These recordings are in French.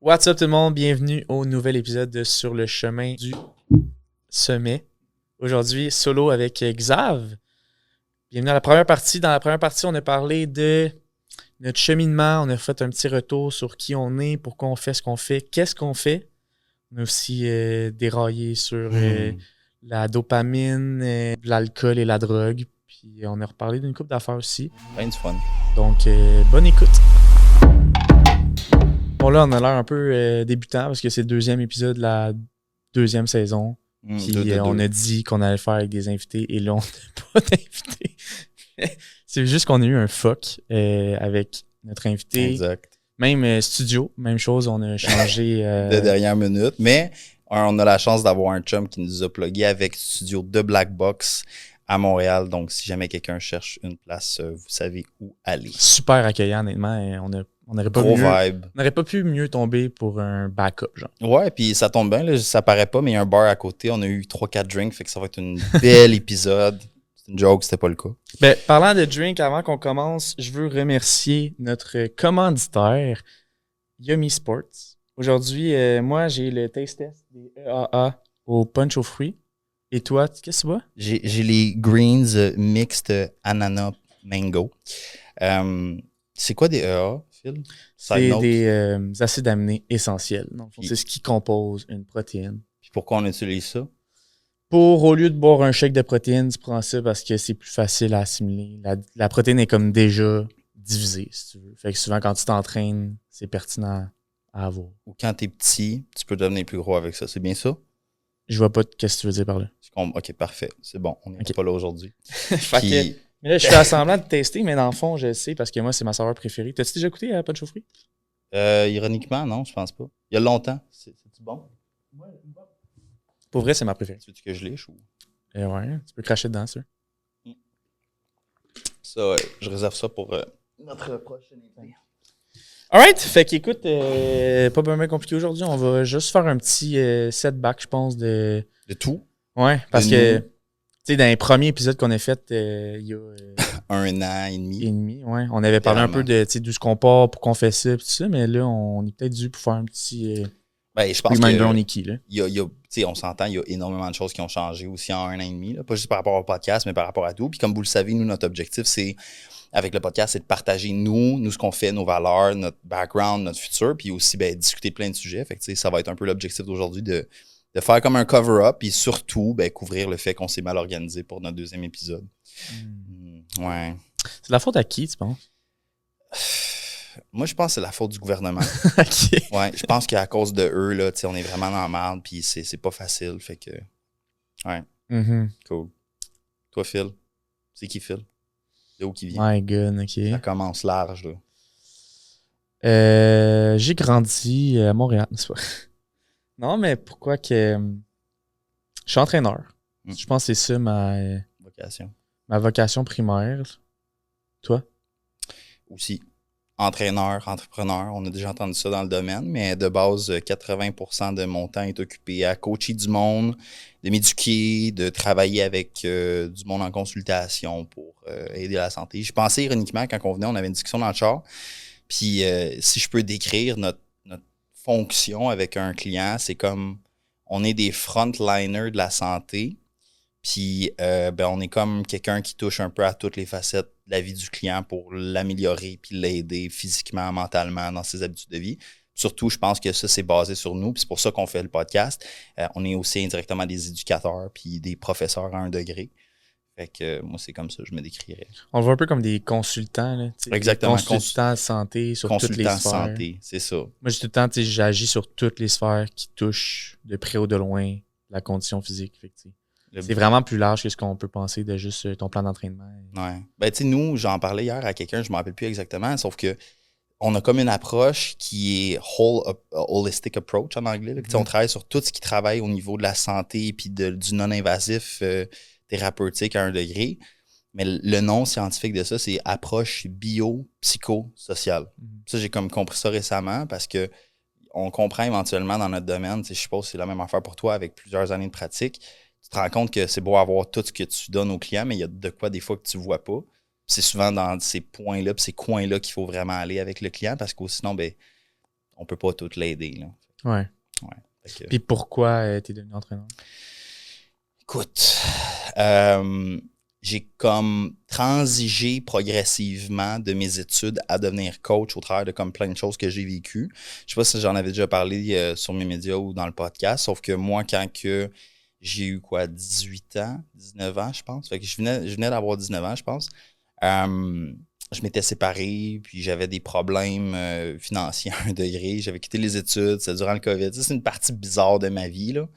What's up tout le monde, bienvenue au nouvel épisode de Sur le chemin du sommet. Aujourd'hui, solo avec Xav. Bienvenue à la première partie. Dans la première partie, on a parlé de notre cheminement. On a fait un petit retour sur qui on est, pourquoi on fait ce qu'on fait, qu'est-ce qu'on fait. On a aussi déraillé sur la dopamine, l'alcool et la drogue. Puis on a reparlé d'une couple d'affaires aussi. Bien du fun. Donc, bonne écoute. Bon, là, on a l'air un peu débutant parce que c'est le deuxième épisode de la deuxième saison. Puis on a dit qu'on allait le faire avec des invités et là, on n'a pas d'invités. C'est juste qu'on a eu un fuck avec notre invité. Exact. Même studio, même chose, on a changé. De dernière minute. Mais on a la chance d'avoir un chum qui nous a plugué avec studio de Black Box à Montréal. Donc, si jamais quelqu'un cherche une place, vous savez où aller. Super accueillant, honnêtement. Et on n'aurait pas Gros mieux, vibe. on n'aurait pas pu mieux tomber pour un backup, genre. Ouais, puis ça tombe bien, là, ça paraît pas, mais il y a un bar à côté. On a eu 3-4 drinks, fait que ça va être un bel épisode. C'est une joke, c'était pas le cas. Ben, parlant de drink, avant qu'on commence, je veux remercier notre commanditaire, Yummy Sports. Aujourd'hui, moi, j'ai le taste test des EAA au punch aux fruits. Et toi, qu'est-ce que tu bois? J'ai les greens mixed ananas mango. C'est quoi des EA, Phil? C'est des acides aminés essentiels. Donc, c'est ce qui compose une protéine. Puis pourquoi on utilise ça? Au lieu de boire un shake de protéines, tu prends ça parce que c'est plus facile à assimiler. La protéine est comme déjà divisée, si tu veux. Fait que souvent, quand tu t'entraînes, c'est pertinent à avoir. Ou quand t'es petit, tu peux devenir plus gros avec ça. C'est bien ça? Je vois pas qu'est-ce que tu veux dire par là. OK, parfait. C'est bon. On n'est pas là aujourd'hui. Puis... Mais là, je fais semblant de tester, mais dans le fond, je le sais parce que moi, c'est ma saveur préférée. T'as-tu déjà goûté à punch aux fruits? Ironiquement, non, je pense pas. Il y a longtemps. C'est-tu bon? Ouais, bon. Pour vrai, c'est ma préférée. Tu veux que je lèche ou? Ouais, tu peux cracher dedans, ça. Ça, je réserve ça pour notre prochaine invité. Alright, fait qu'écoute, pas vraiment compliqué aujourd'hui. On va juste faire un petit setback, je pense, de... De tout? Ouais, parce que, tu sais, dans les premiers épisodes qu'on a fait, il y a... 1 an et demi. Ouais. On avait parlé un peu de d'où ce qu'on part, pourquoi on fait ça, et tout ça, mais là, on est peut-être dû pour faire un petit... Je pense reminder, on est qui, là? On s'entend, il y a énormément de choses qui ont changé aussi en 1 an et demi, là. Pas juste par rapport au podcast, mais par rapport à tout. Puis comme vous le savez, nous, notre objectif, c'est, avec le podcast, c'est de partager nous ce qu'on fait, nos valeurs, notre background, notre futur, puis aussi discuter plein de sujets. Fait que ça va être un peu l'objectif d'aujourd'hui de faire comme un cover-up, puis surtout couvrir le fait qu'on s'est mal organisé pour notre deuxième épisode. Ouais. C'est la faute à qui, tu penses? Moi, je pense que c'est la faute du gouvernement. OK. Ouais, je pense qu'à cause de eux, là, on est vraiment dans la merde, puis c'est pas facile. Fait que. Ouais. Cool. Toi, Phil, c'est qui, Phil? De où qui vient? My God, OK. Ça commence large, là. J'ai grandi à Montréal, n'est-ce pas? Non, mais pourquoi que. Je suis entraîneur. Je pense que c'est ça ma vocation primaire. Toi? Aussi. Entraîneur, entrepreneur, on a déjà entendu ça dans le domaine, mais de base, 80% de mon temps est occupé à coacher du monde, de m'éduquer, de travailler avec du monde en consultation pour aider la santé. Je pensais ironiquement, quand on venait, on avait une discussion dans le char, puis si je peux décrire notre fonction avec un client, c'est comme on est des frontliners de la santé, puis on est comme quelqu'un qui touche un peu à toutes les facettes de la vie du client pour l'améliorer puis l'aider physiquement, mentalement dans ses habitudes de vie. Surtout, je pense que ça, c'est basé sur nous, puis c'est pour ça qu'on fait le podcast. On est aussi indirectement des éducateurs puis des professeurs à 1 degré. Fait que moi, c'est comme ça que je me décrirais. On le voit un peu comme des consultants. Là, exactement. Consultants de santé sur toutes les sphères. Consultants santé, c'est ça. Moi, j'ai tout le temps, j'agis sur toutes les sphères qui touchent de près ou de loin la condition physique. Fait que, c'est vraiment plus large que ce qu'on peut penser de juste ton plan d'entraînement. Ouais. Nous, j'en parlais hier à quelqu'un, je ne me rappelle plus exactement, sauf que on a comme une approche qui est holistic approach en anglais. Là, on travaille sur tout ce qui travaille au niveau de la santé puis du non-invasif thérapeutique à 1 degré. Mais le nom scientifique de ça, c'est approche bio-psychosociale. Ça, j'ai comme compris ça récemment parce que on comprend éventuellement dans notre domaine, je suppose que c'est la même affaire pour toi avec plusieurs années de pratique. Tu te rends compte que c'est beau avoir tout ce que tu donnes aux clients, mais il y a de quoi des fois que tu ne vois pas. C'est souvent dans ces points-là, ces coins-là qu'il faut vraiment aller avec le client parce que sinon, on peut pas tout l'aider. Là. Ouais. Puis pourquoi tu es devenu entraîneur? Écoute, j'ai comme transigé progressivement de mes études à devenir coach au travers de comme plein de choses que j'ai vécues. Je sais pas si j'en avais déjà parlé sur mes médias ou dans le podcast, sauf que moi, quand que j'ai eu 18 ans, 19 ans, je pense. Fait que je venais d'avoir 19 ans, je pense. Je m'étais séparé, puis j'avais des problèmes financiers à un degré. J'avais quitté les études, c'était durant le COVID. C'est une partie bizarre de ma vie, là.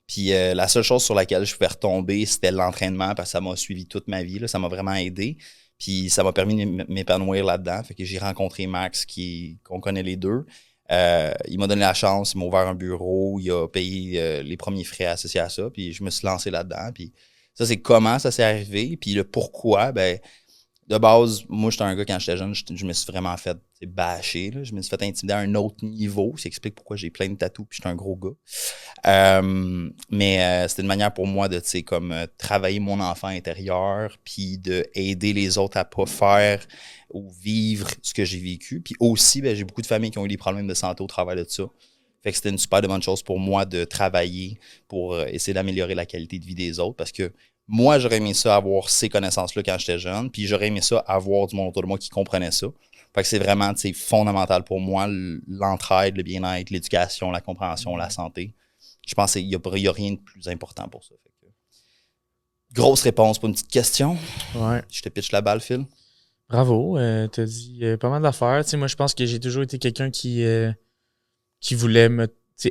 Puis la seule chose sur laquelle je pouvais retomber, c'était l'entraînement parce que ça m'a suivi toute ma vie. Là. Ça m'a vraiment aidé. Puis ça m'a permis de m'épanouir là-dedans. Fait que j'ai rencontré Max, qu'on connaît les deux. Il m'a donné la chance, il m'a ouvert un bureau, il a payé les premiers frais associés à ça. Puis je me suis lancé là-dedans. Puis ça, c'est comment ça s'est arrivé. Puis le pourquoi, ben de base, moi, j'étais un gars, quand j'étais jeune, je me suis vraiment fait bâcher. Là. Je me suis fait intimider à un autre niveau. Ça explique pourquoi j'ai plein de tatous puis j'étais un gros gars. Mais c'était une manière pour moi de, travailler mon enfant intérieur puis d'aider les autres à pas faire ou vivre ce que j'ai vécu. Puis aussi, ben, j'ai beaucoup de familles qui ont eu des problèmes de santé au travers de ça. Fait que c'était une super bonne chose pour moi de travailler pour essayer d'améliorer la qualité de vie des autres parce que moi, j'aurais aimé ça avoir ces connaissances-là quand j'étais jeune, puis j'aurais aimé ça avoir du monde autour de moi qui comprenait ça. Fait que c'est vraiment fondamental pour moi, l'entraide, le bien-être, l'éducation, la compréhension, la santé. Je pense qu'il n'y a rien de plus important pour ça. Fait que, grosse réponse pour une petite question. Ouais. Je te pitch la balle, Phil. Bravo, t'as dit pas mal d'affaires. Moi, je pense que j'ai toujours été quelqu'un qui voulait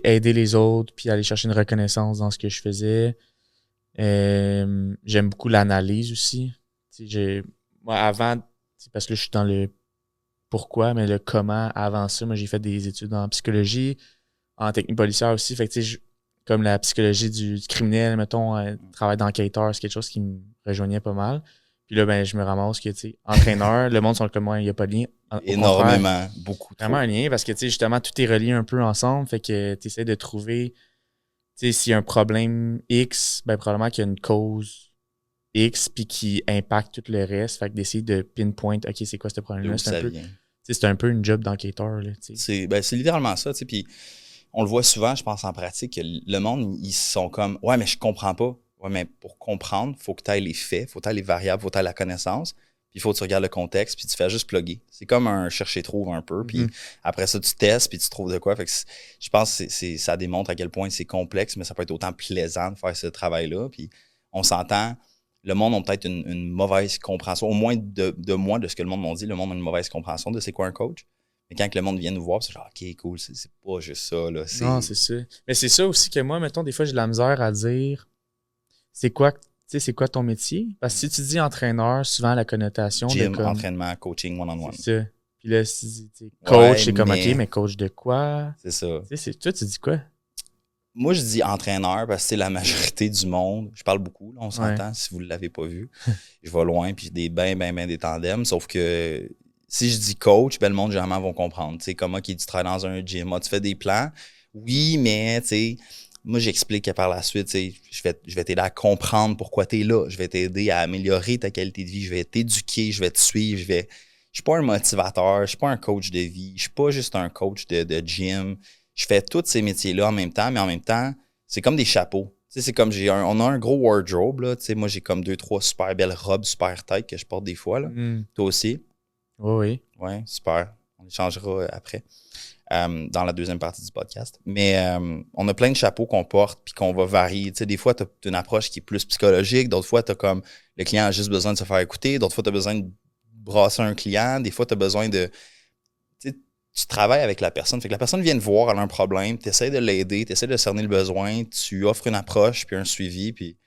aider les autres puis aller chercher une reconnaissance dans ce que je faisais. J'aime beaucoup l'analyse aussi. Moi, avant, parce que là, je suis dans le pourquoi, mais le comment avant ça. Moi, j'ai fait des études en psychologie, en technique policière aussi. Fait que, comme la psychologie du criminel, mettons, travail d'enquêteur, c'est quelque chose qui me rejoignait pas mal. Puis là, ben, je me ramasse que, entraîneur, le monde sont comme moi, il n'y a pas de lien. Énormément, beaucoup. Vraiment un lien parce que, justement, tout est relié un peu ensemble. Fait que tu essaies de trouver, s'il y a un problème X, ben, probablement qu'il y a une cause X puis qui impacte tout le reste. Fait que d'essayer de pinpoint, OK, c'est quoi ce problème-là? C'est un peu une job d'enquêteur, là, c'est littéralement ça, tu sais. Puis on le voit souvent, je pense, en pratique, que le monde, ils sont comme, ouais, mais je comprends pas. Ouais, mais pour comprendre, il faut que tu ailles les faits, il faut que tu ailles les variables, il faut que tu ailles la connaissance. Puis il faut que tu regardes le contexte, puis tu fais juste plugger. C'est comme un chercher-trouve un peu. Puis après ça, tu testes, puis tu trouves de quoi. Fait que je pense que ça démontre à quel point c'est complexe, mais ça peut être autant plaisant de faire ce travail-là. Puis on s'entend, le monde a peut-être une mauvaise compréhension, au moins de moi, de ce que le monde m'a dit. Le monde a une mauvaise compréhension de c'est quoi un coach. Mais quand le monde vient nous voir, c'est genre, OK, cool, c'est pas juste ça. Là, non, c'est ça. Mais c'est ça aussi que moi, mettons, des fois, j'ai de la misère à dire c'est quoi ton métier? Parce que si tu dis entraîneur, souvent la connotation gym, de comme... entraînement, coaching, one-on-one. C'est ça. Puis là, si tu dis coach, c'est comme, OK, mais coach de quoi? C'est ça. Toi, tu dis quoi? Moi, je dis entraîneur parce que c'est la majorité du monde. Je parle beaucoup, là, on s'entend, si vous ne l'avez pas vu. Je vais loin, puis j'ai des tandems. Sauf que si je dis coach, ben, le monde, généralement, vont comprendre. Tu sais, comment tu travailles dans un gym. Tu fais des plans? Oui, mais, tu sais, moi, j'explique que par la suite, je vais t'aider à comprendre pourquoi tu es là. Je vais t'aider à améliorer ta qualité de vie. Je vais t'éduquer, je vais te suivre. Je suis pas un motivateur, je suis pas un coach de vie. Je suis pas juste un coach de gym. Je fais tous ces métiers-là en même temps, mais en même temps, c'est comme des chapeaux. C'est comme on a un gros wardrobe. Là. Moi, j'ai comme 2-3 super belles robes super tight que je porte des fois. Là. Toi aussi? Oui. Oui, super. On échangera après dans la deuxième partie du podcast. Mais on a plein de chapeaux qu'on porte puis qu'on va varier. Des fois, tu as une approche qui est plus psychologique. D'autres fois, tu as comme le client a juste besoin de se faire écouter. D'autres fois, tu as besoin de brasser un client. Des fois, tu as besoin de... Tu travailles avec la personne. Fait que la personne vient te voir, elle a un problème, tu essaies de l'aider, tu essaies de cerner le besoin, tu offres une approche puis un suivi, puis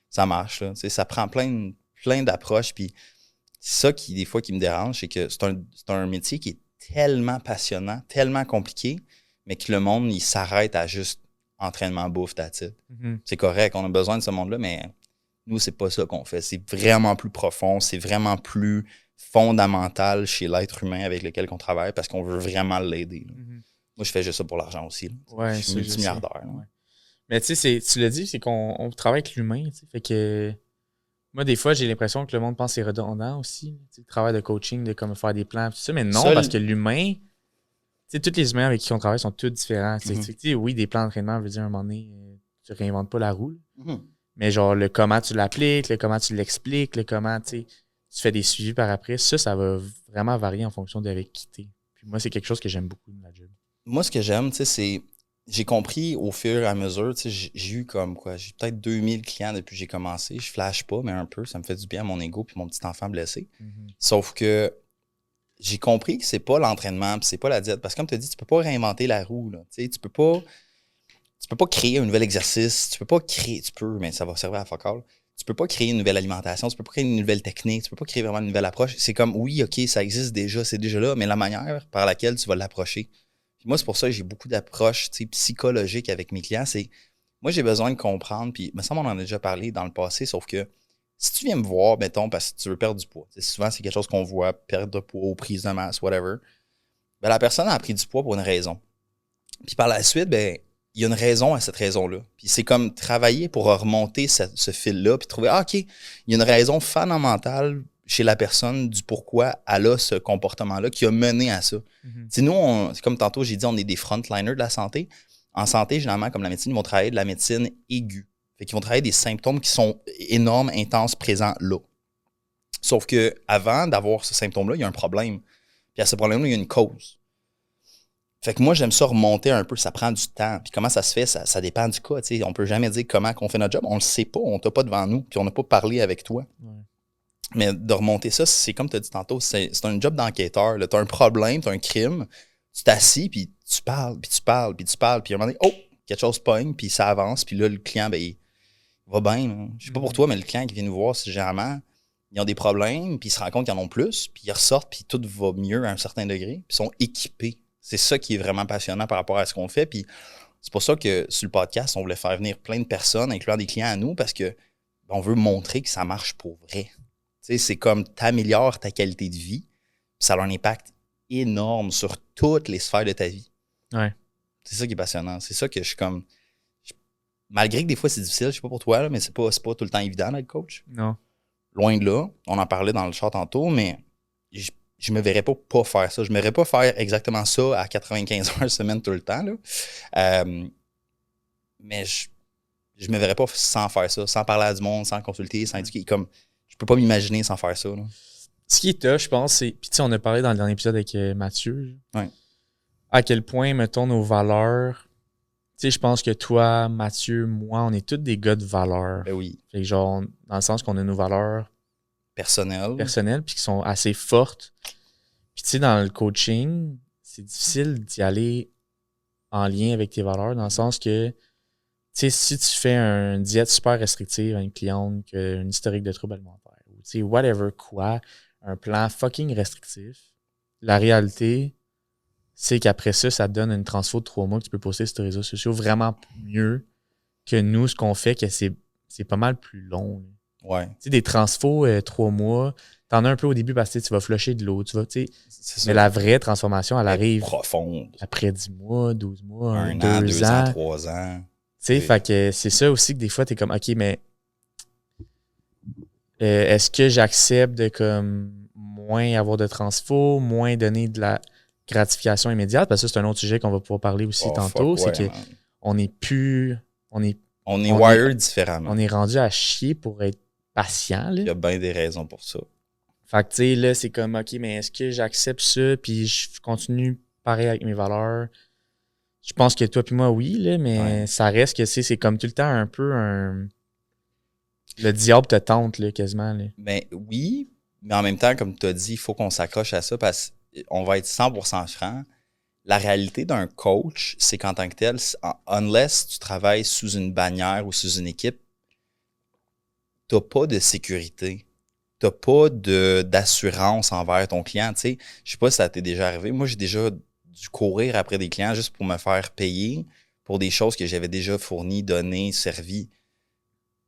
ça marche. Là. Ça prend plein d'approches. Puis c'est ça qui, des fois, qui me dérange, c'est que c'est un métier qui est tellement passionnant, tellement compliqué, mais que le monde, il s'arrête à juste entraînement, bouffe, that's it. C'est correct, on a besoin de ce monde-là, mais nous, c'est pas ça qu'on fait. C'est vraiment plus profond, c'est vraiment plus fondamental chez l'être humain avec lequel on travaille parce qu'on veut vraiment l'aider. Moi, je fais juste ça pour l'argent aussi. Ouais, je suis multimilliardaire. Ouais. Mais tu sais, tu l'as dit, c'est qu'on travaille avec l'humain. Fait que moi, des fois, j'ai l'impression que le monde pense que c'est redondant aussi. Le travail de coaching, de comme faire des plans, tout ça. Mais non, parce que l'humain, sais, tous les humains avec qui on travaille sont tous différents. Tu Mm-hmm. sais, oui, des plans d'entraînement veut dire à un moment donné, tu réinventes pas la roue. Mm-hmm. Mais genre, le comment tu l'appliques, le comment tu l'expliques, le comment, tu fais des suivis par après, ça va vraiment varier en fonction de avec qui t'es. Puis moi, c'est quelque chose que j'aime beaucoup de ma job. Moi, ce que j'aime, tu sais, c'est... J'ai compris au fur et à mesure, tu sais, j'ai eu comme quoi, j'ai peut-être 2000 clients depuis que j'ai commencé. Je flash pas, mais un peu, ça me fait du bien à mon ego puis mon petit enfant blessé. Sauf que j'ai compris que c'est pas l'entraînement puis c'est pas la diète. Parce que comme tu as dit, tu peux pas réinventer la roue, là. Tu sais, tu peux pas créer un nouvel exercice. Tu peux, mais ça va servir à fuck all. Tu peux pas créer une nouvelle alimentation, tu peux pas créer une nouvelle technique, tu peux pas créer vraiment une nouvelle approche. C'est comme, oui, OK, ça existe déjà, c'est déjà là, mais la manière par laquelle tu vas l'approcher. Puis moi, c'est pour ça que j'ai beaucoup d'approches psychologiques avec mes clients. C'est moi, j'ai besoin de comprendre, puis me semble on en a déjà parlé dans le passé, sauf que si tu viens me voir, mettons, parce que tu veux perdre du poids, souvent c'est quelque chose qu'on voit, perdre de poids, prise de masse, whatever, ben, la personne a pris du poids pour une raison. Puis par la suite, ben, il y a une raison à cette raison-là. Puis c'est comme travailler pour remonter ce fil-là, puis trouver, OK, il y a une raison fondamentale chez la personne du pourquoi elle a ce comportement-là qui a mené à ça. Mm-hmm. Nous, c'est comme tantôt, j'ai dit, on est des frontliners de la santé. En santé, généralement, comme la médecine, ils vont travailler de la médecine aiguë. Fait qu'ils vont travailler des symptômes qui sont énormes, intenses, présents là. Sauf que avant d'avoir ce symptôme-là, il y a un problème. Puis à ce problème-là, il y a une cause. Fait que moi, j'aime ça remonter un peu, ça prend du temps. Puis comment ça se fait, ça dépend du cas. T'sais. On peut jamais dire comment on fait notre job. On le sait pas, on t'a pas devant nous, puis on n'a pas parlé avec toi. Ouais. Mais de remonter ça, c'est comme tu as dit tantôt, c'est un job d'enquêteur. Tu as un problème, tu as un crime, tu t'assis, puis tu parles, puis tu parles, puis tu parles, puis à un moment donné, oh, quelque chose pogne, puis ça avance, puis là, le client, ben, il va bien. Hein. Je sais pas pour toi, mais le client qui vient nous voir, c'est généralement, ils ont des problèmes, puis ils se rendent compte qu'ils en ont plus, puis ils ressortent, puis tout va mieux à un certain degré, puis ils sont équipés. C'est ça qui est vraiment passionnant par rapport à ce qu'on fait. Puis c'est pour ça que sur le podcast, on voulait faire venir plein de personnes, incluant des clients à nous, parce que on veut montrer que ça marche pour vrai. T'sais, c'est comme t'améliores ta qualité de vie, puis ça a un impact énorme sur toutes les sphères de ta vie. Ouais. C'est ça qui est passionnant. C'est ça que je suis comme... Malgré que des fois c'est difficile, je sais pas pour toi, là, mais c'est pas tout le temps évident d'être coach. Non. Loin de là. On en parlait dans le chat tantôt, mais je me verrais pas faire ça. Je me verrais pas faire exactement ça à 95 heures semaine tout le temps. Là. Mais je me verrais pas sans faire ça, sans parler à du monde, sans consulter, sans éduquer. Comme, je peux pas m'imaginer sans faire ça. Là. Ce qui est tough, je pense, c'est... Puis tu sais, on a parlé dans le dernier épisode avec Mathieu. Ouais. À quel point, mettons, nos valeurs... Tu sais, je pense que toi, Mathieu, moi, on est tous des gars de valeurs. Ben oui. Fait que genre, dans le sens qu'on a nos valeurs... personnelles, puis qui sont assez fortes. Puis tu sais, dans le coaching, c'est difficile d'y aller en lien avec tes valeurs, dans le sens que, tu sais, si tu fais une diète super restrictive à une cliente qui a un historique de troubles alimentaires, ou tu sais, whatever quoi, un plan fucking restrictif, la réalité, c'est qu'après ça, ça te donne une transfo de 3 mois que tu peux poster sur tes réseaux sociaux vraiment mieux que nous, ce qu'on fait, que c'est pas mal plus long. Là. Ouais. Tu sais, des transfos 3 mois, t'en as un peu au début parce que tu vas flusher de l'eau, tu vas, tu sais. Mais la vraie transformation, elle arrive profonde. Après 10 mois, 12 mois, 1 an, 2 ans, 3 ans. Tu sais, fait que c'est ça aussi que des fois, t'es comme, OK, mais est-ce que j'accepte de comme moins avoir de transfo, moins donner de la gratification immédiate? Parce que ça, c'est un autre sujet qu'on va pouvoir parler aussi tantôt. C'est qu'on n'est plus... On est wired différemment. On est rendu à chier pour être patient. Là. Il y a bien des raisons pour ça. Fait que, tu sais, là, c'est comme, OK, mais est-ce que j'accepte ça, puis je continue pareil avec mes valeurs? Je pense que toi puis moi, oui, là, mais ça reste que c'est comme tout le temps un peu un... Le diable te tente, là, quasiment. Là. Mais oui, mais en même temps, comme tu as dit, il faut qu'on s'accroche à ça parce qu'on va être 100% franc. La réalité d'un coach, c'est qu'en tant que tel, unless tu travailles sous une bannière ou sous une équipe, tu n'as pas de sécurité. Tu n'as pas d'assurance envers ton client. Tu sais, je sais pas si ça t'est déjà arrivé. Moi, j'ai déjà dû courir après des clients juste pour me faire payer pour des choses que j'avais déjà fournies, données, servies.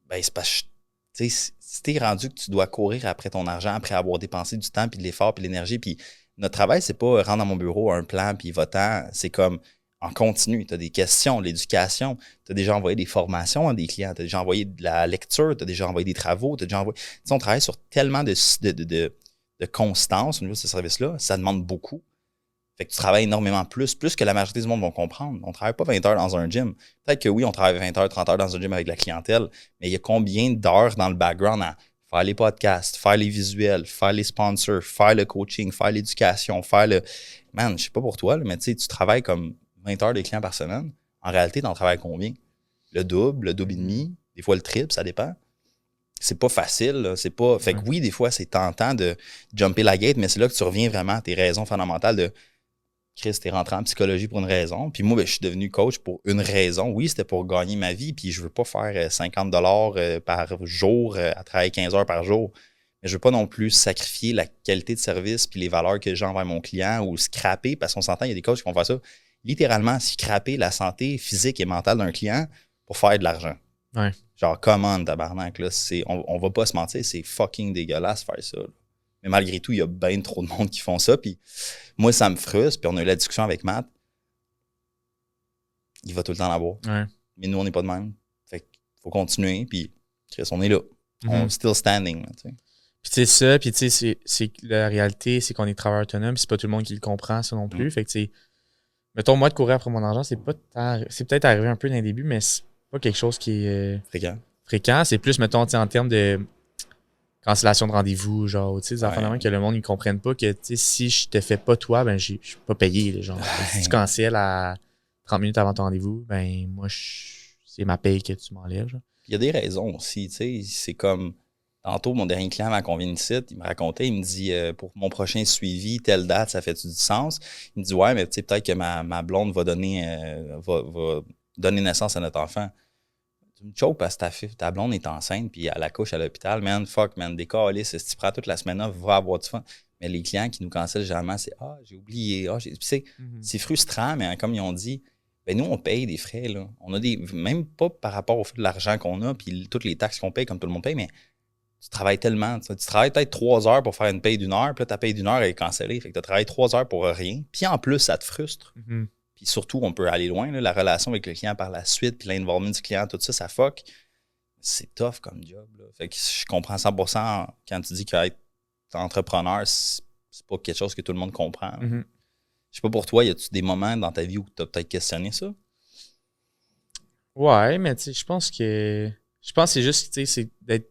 Ben, c'est parce que, tu sais, si t'es rendu que tu dois courir après ton argent, après avoir dépensé du temps, puis de l'effort, puis de l'énergie, puis notre travail, c'est pas rendre dans mon bureau un plan, puis va-t'en. C'est comme en continu. Tu as des questions, l'éducation. Tu as déjà envoyé des formations à des clients. Tu as déjà envoyé de la lecture. Tu as déjà envoyé des travaux. Tu as déjà envoyé... Tu sais, on travaille sur tellement de constance au niveau de ce service-là. Ça demande beaucoup. Fait que tu travailles énormément plus que la majorité du monde vont comprendre. On ne travaille pas 20 heures dans un gym. Peut-être que oui, on travaille 20 heures, 30 heures dans un gym avec la clientèle, mais il y a combien d'heures dans le background à faire les podcasts, faire les visuels, faire les sponsors, faire le coaching, faire l'éducation, faire le... Man, je sais pas pour toi, là, mais tu sais, tu travailles comme 20 heures de clients par semaine. En réalité, tu en travailles combien? Le double et demi, des fois le triple, ça dépend. C'est pas facile, là. C'est pas... Fait que oui, des fois, c'est tentant de jumper la gate, mais c'est là que tu reviens vraiment à tes raisons fondamentales de Chris, t'es rentré en psychologie pour une raison. Puis moi, je suis devenu coach pour une raison. Oui, c'était pour gagner ma vie, puis je veux pas faire 50 $ par jour à travailler 15 heures par jour. Mais je veux pas non plus sacrifier la qualité de service puis les valeurs que j'ai envers mon client ou scraper, parce qu'on s'entend, il y a des coachs qui vont faire ça. Littéralement, scraper la santé physique et mentale d'un client pour faire de l'argent. Ouais. Genre, comment tabarnak, là, on va pas se mentir, c'est fucking dégueulasse faire ça, là. Mais malgré tout, il y a bien trop de monde qui font ça. Puis moi, ça me frustre. Puis on a eu la discussion avec Matt. Il va tout le temps l'avoir. Ouais. Mais nous, on n'est pas de même. Fait qu'il faut continuer. Puis Chris, on est là. On est still standing. Là, puis tu sais ça, puis tu sais, c'est la réalité, c'est qu'on est travailleur autonome, puis c'est pas tout le monde qui le comprend, ça non plus. Fait que tu sais, mettons, moi, de courir après mon argent, c'est peut-être arrivé un peu dans les débuts, mais c'est pas quelque chose qui est fréquent. C'est plus, mettons, en termes de cancellation de rendez-vous, genre, tu sais, des affaires de même que le monde ne comprenne pas que, tu sais, si je te fais pas toi, ben, je suis pas payé, là, genre. Si tu cancelles à 30 minutes avant ton rendez-vous, ben, moi, c'est ma paye que tu m'enlèves, genre. Il y a des raisons aussi, tu sais, c'est comme, tantôt, mon dernier client, avant qu'on vienne ici, il me racontait, il me dit, pour mon prochain suivi, telle date, ça fait-tu du sens? Il me dit, ouais, mais tu sais, peut-être que ma blonde va donner naissance à notre enfant. Tu me choques parce que ta blonde est enceinte puis elle accouche à l'hôpital. Man, fuck, man, décalisse. Si tu prends toute la semaine off, va avoir du fun. Mais les clients qui nous cancellent généralement, c'est j'ai oublié. C'est frustrant, mais comme ils ont dit, ben nous, on paye des frais. Là. On a même pas par rapport au fait de l'argent qu'on a puis toutes les taxes qu'on paye, comme tout le monde paye, mais tu travailles tellement. Tu travailles peut-être 3 heures pour faire une paye d'1 heure, puis là, ta paye d'1 heure est cancellée. Fait que tu as travaillé 3 heures pour rien. Puis en plus, ça te frustre. Mm-hmm. Puis surtout, on peut aller loin, là, la relation avec le client par la suite, puis l'involvement du client, tout ça, ça fuck. C'est tough comme job. Là. Fait que je comprends 100% quand tu dis qu'être entrepreneur, c'est pas quelque chose que tout le monde comprend. Mm-hmm. Je sais pas pour toi, y a-tu des moments dans ta vie où tu as peut-être questionné ça? Ouais, mais tu sais, je pense que c'est juste, tu sais, c'est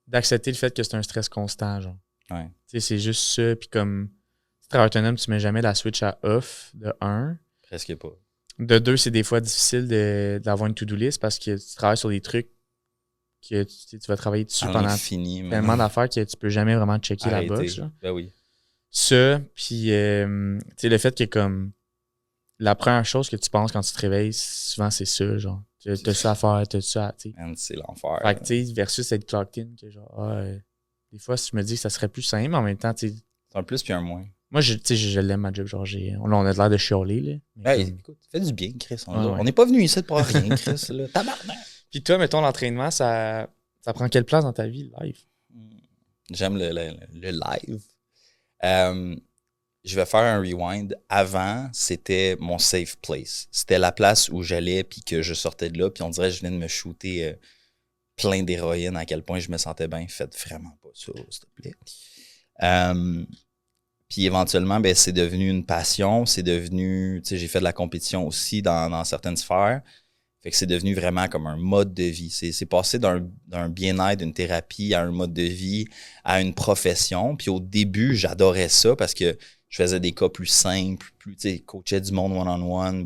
d'accepter le fait que c'est un stress constant, genre. Ouais. Tu sais, c'est juste ça, puis comme travailleur autonome, tu mets jamais la switch à off, de 1. Presque pas. De 2, c'est des fois difficile d'avoir une to-do list parce que tu travailles sur des trucs que tu vas travailler dessus pendant tellement d'affaires que tu peux jamais vraiment checker la box. Là. Ben oui. Ça, puis tu sais, le fait que comme la première chose que tu penses quand tu te réveilles, souvent c'est ça, genre. T'as ça à faire, t'as ça à, tu sais. C'est l'enfer. Fait que tu sais, versus être clocked in, que genre, des fois, je me dis que ça serait plus simple, mais en même temps, tu sais. C'est un plus puis un moins. Moi, je l'aime, ma job. Genre, on a l'air de chialer, là. Hey, écoute, fais du bien, Chris. On n'est pas venu ici pour rien, Chris. Là. Tabarnak. Puis toi, mettons, l'entraînement, ça prend quelle place dans ta vie, le live? J'aime le live. Je vais faire un rewind. Avant, c'était mon safe place. C'était la place où j'allais puis que je sortais de là. Puis on dirait que je venais de me shooter plein d'héroïne à quel point je me sentais bien. Faites vraiment pas ça, s'il te plaît. Puis éventuellement, ben, c'est devenu une passion. C'est devenu, tu sais, j'ai fait de la compétition aussi dans certaines sphères. Fait que c'est devenu vraiment comme un mode de vie. C'est passé d'un bien-être, d'une thérapie à un mode de vie, à une profession. Puis au début, j'adorais ça parce que je faisais des cas plus simples, tu sais, coachais du monde one-on-one,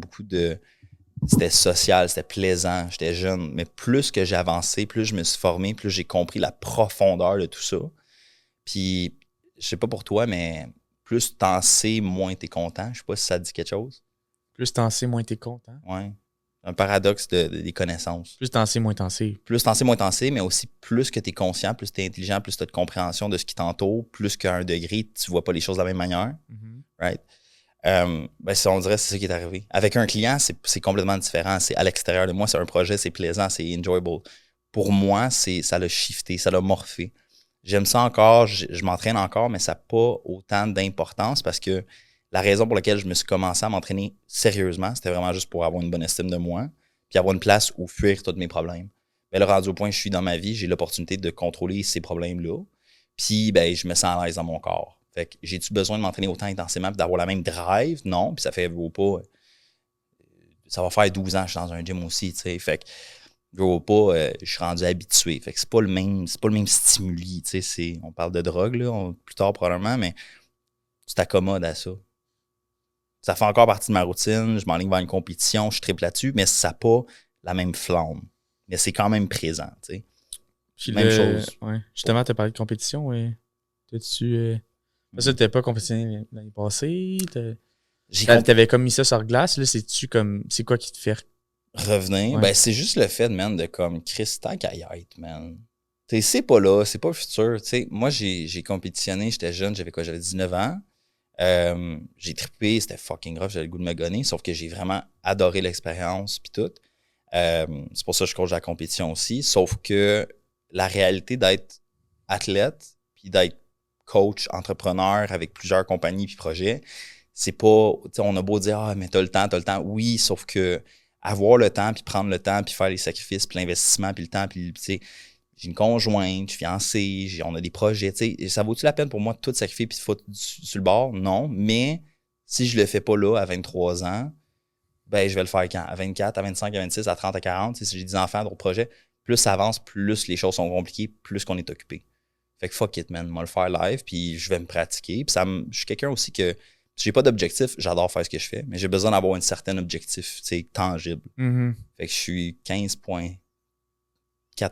c'était social, c'était plaisant, j'étais jeune. Mais plus que j'ai avancé, plus je me suis formé, plus j'ai compris la profondeur de tout ça. Puis, je sais pas pour toi, mais plus t'en sais, moins t'es content. Je sais pas si ça te dit quelque chose. Plus t'en sais, moins t'es content. Ouais. Un paradoxe des connaissances. Plus t'en sais, moins t'en sais. Plus t'en sais, moins t'en sais, mais aussi plus que t'es conscient, plus t'es intelligent, plus t'as de compréhension de ce qui t'entoure, plus qu'à un degré, tu vois pas les choses de la même manière. Mm-hmm. Right? Ben, on dirait que c'est ça qui est arrivé. Avec un client, c'est complètement différent. C'est à l'extérieur de moi, c'est un projet, c'est plaisant, c'est enjoyable. Pour moi, ça l'a shifté, ça l'a morphé. J'aime ça encore, je m'entraîne encore, mais ça n'a pas autant d'importance parce que la raison pour laquelle je me suis commencé à m'entraîner sérieusement, c'était vraiment juste pour avoir une bonne estime de moi puis avoir une place où fuir tous mes problèmes. Ben là, rendu au point où je suis dans ma vie, j'ai l'opportunité de contrôler ces problèmes-là. Puis, ben, je me sens à l'aise dans mon corps. Fait que j'ai-tu besoin de m'entraîner autant intensément et d'avoir la même drive? Non. Puis ça fait pas. Ça va faire 12 ans que je suis dans un gym aussi, tu sais. Fait que je suis rendu habitué. Fait que c'est pas le même stimuli, tu sais. On parle de drogue, là, plus tard probablement, mais tu t'accommodes à ça. Ça fait encore partie de ma routine. Je m'enligne vers une compétition, je triple là-dessus, mais ça n'a pas la même flamme. Mais c'est quand même présent, tu sais. Puis Même chose. Ouais. Justement, tu as parlé de compétition. Ouais. T'as-tu. Ça, tu n'avais pas compétitionné l'année passée. T'avais comme mis ça sur glace. Là, c'est-tu comme. C'est quoi qui te fait revenir? Ouais. Ben, c'est juste le fait, man, de comme Chris, tant qu'à y être, man. T'sais, c'est pas là, c'est pas le futur. T'sais, moi, j'ai compétitionné, j'étais jeune, j'avais 19 ans. J'ai trippé, c'était fucking rough, j'avais le goût de me gonner, sauf que j'ai vraiment adoré l'expérience puis tout. C'est pour ça que je coach à la compétition aussi, sauf que la réalité d'être athlète puis d'être coach, entrepreneur avec plusieurs compagnies puis projets, c'est pas, on a beau dire, ah, mais t'as le temps, oui, sauf que avoir le temps puis prendre le temps puis faire les sacrifices puis l'investissement puis le temps puis, j'ai une conjointe, je suis fiancé, on a des projets, tu sais, ça vaut-tu la peine pour moi de tout sacrifier puis de foutre sur le bord? Non, mais si je le fais pas là, à 23 ans, ben je vais le faire quand? À 24, à 25, à 26, à 30, à 40, si j'ai des enfants, d'autres projets, plus ça avance, plus les choses sont compliquées, plus qu'on est occupé. Fait que fuck it, man, moi le faire live, puis je vais me pratiquer, puis je suis quelqu'un aussi que, si j'ai pas d'objectif, j'adore faire ce que je fais, mais j'ai besoin d'avoir un certain objectif, tu sais, tangible. Mm-hmm. Fait que je suis 15,4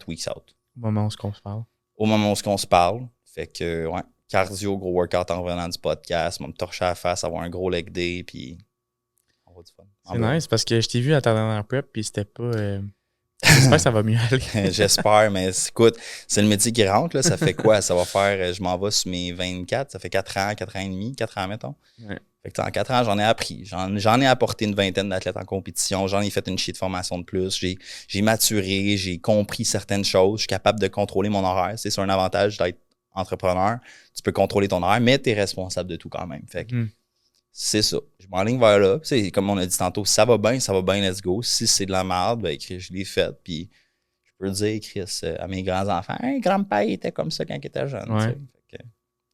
weeks out. Au moment où on se parle. Au moment où on se parle. Fait que, ouais, cardio, gros workout en revenant du podcast, me torcher à la face, avoir un gros leg day, puis on va du fun. C'est nice parce que je t'ai vu à ta dernière prep, puis c'était pas. J'espère que ça va mieux aller. J'espère, mais écoute, c'est le métier qui rentre, là. Ça fait quoi? Ça va faire, je m'en vais sur mes 24, ça fait 4 ans et demi, 4 ans, mettons. Ouais. Fait que en 4 ans, j'en ai appris. J'en ai apporté une vingtaine d'athlètes en compétition. J'en ai fait une shit de formation de plus. J'ai maturé, j'ai compris certaines choses. Je suis capable de contrôler mon horaire. C'est un avantage d'être entrepreneur. Tu peux contrôler ton horaire, mais tu es responsable de tout quand même. Fait que c'est ça. Je m'enligne vers là. C'est comme on a dit tantôt, si ça va bien, let's go. Si c'est de la merde, ben je l'ai fait. Puis je peux dire, Chris, à mes grands-enfants, hey, grand-père était comme ça quand il était jeune. Ouais.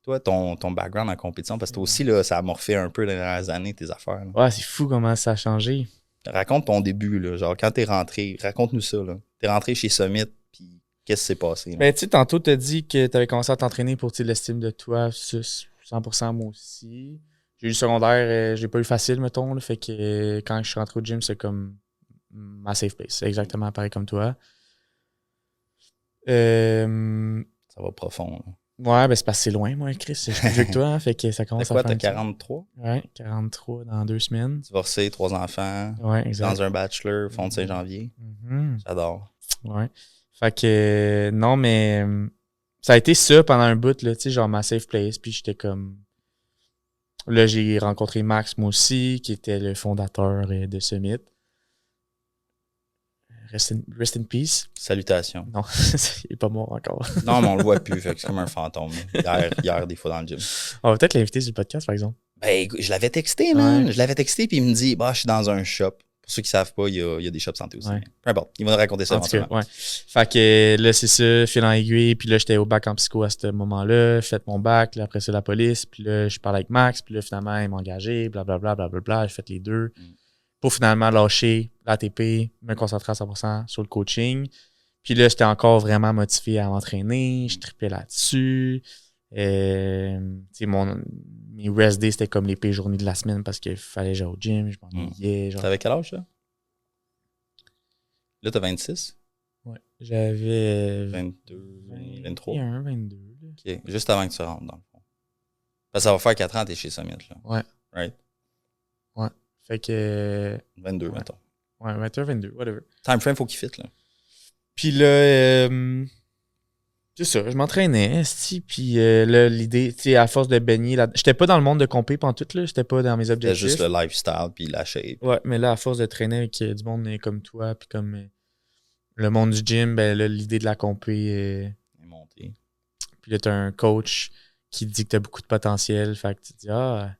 Toi, ton background en compétition, parce que toi aussi, là, ça a morphé un peu dans les dernières années, tes affaires. Là. Ouais, c'est fou comment ça a changé. Raconte ton début, là, genre quand t'es rentré, raconte-nous ça. Là. T'es rentré chez Summit, puis qu'est-ce qui s'est passé? Là? Ben, tu sais, tantôt, t'as dit que t'avais commencé à t'entraîner pour l'estime de toi, 100% moi aussi. J'ai eu le secondaire, j'ai pas eu facile, mettons, là, fait que quand je suis rentré au gym, c'est comme ma safe place. C'est exactement pareil comme toi. Ça va profond. Là. Ouais, ben c'est parce que c'est loin, moi, Chris. Je suis plus vieux que toi, hein, fait que ça commence à faire. T'as 43? Ouais, 43 dans 2 semaines. Divorcé, 3 enfants. Ouais, exact. Dans un bachelor, fond de Saint-Janvier. Mm-hmm. J'adore. Ouais. Fait que, non, mais ça a été ça pendant un bout, là, tu sais, genre ma safe place, puis j'étais comme. Là, j'ai rencontré Max, moi aussi, qui était le fondateur de Summit. Rest in peace. Salutations. Non, il est pas mort encore. Non, mais on le voit plus, fait que c'est comme un fantôme. Hier, des fois, dans le gym. On va peut-être l'inviter sur le podcast, par exemple. Ben, je l'avais texté, man. Ouais. Je l'avais texté, puis il me dit, bah, je suis dans un shop. Pour ceux qui savent pas, il y a des shops santé aussi. Ouais. Peu importe, il va nous raconter ça En tout cas, éventuellement. ouais. Fait que là, c'est ça, fil en aiguille. Puis là, j'étais au bac en psycho à ce moment-là. J'ai fait mon bac, là, après ça, la police. Puis là, je parlais avec Max. Puis là, finalement, il m'a engagé, blablabla, blablabla. J'ai fait les deux. Pour finalement lâcher l'ATP, me concentrer à 100% sur le coaching. Puis là, j'étais encore vraiment motivé à m'entraîner. Je trippais là-dessus. Mes rest days, c'était comme les pires journées de la semaine parce qu'il fallait que j'aille au gym, je m'ennuyais. Genre. T'avais quel âge, ça? Là, t'as 26? Ouais. J'avais 22, 23? 21, 22. Là. OK. Juste avant que tu rentres, dans le fond. Parce que ça va faire 4 ans que t'es chez Summit, là. Ouais. Right? Ouais. Fait que... 22, ouais. mettons. Ouais, 21, 22, whatever. Time frame, faut qu'il fit, là. Puis là, c'est ça, je m'entraînais, puis là, l'idée, tu sais, à force de baigner, j'étais pas dans le monde de compé pantoute, là, j'étais pas dans mes C'était objectifs. juste le lifestyle puis la shape. Ouais, mais là, à force de traîner avec du monde comme toi, puis comme le monde du gym, ben là, l'idée de la compé est montée. Puis là, t'as un coach qui te dit que t'as beaucoup de potentiel, fait que tu te dis, ah...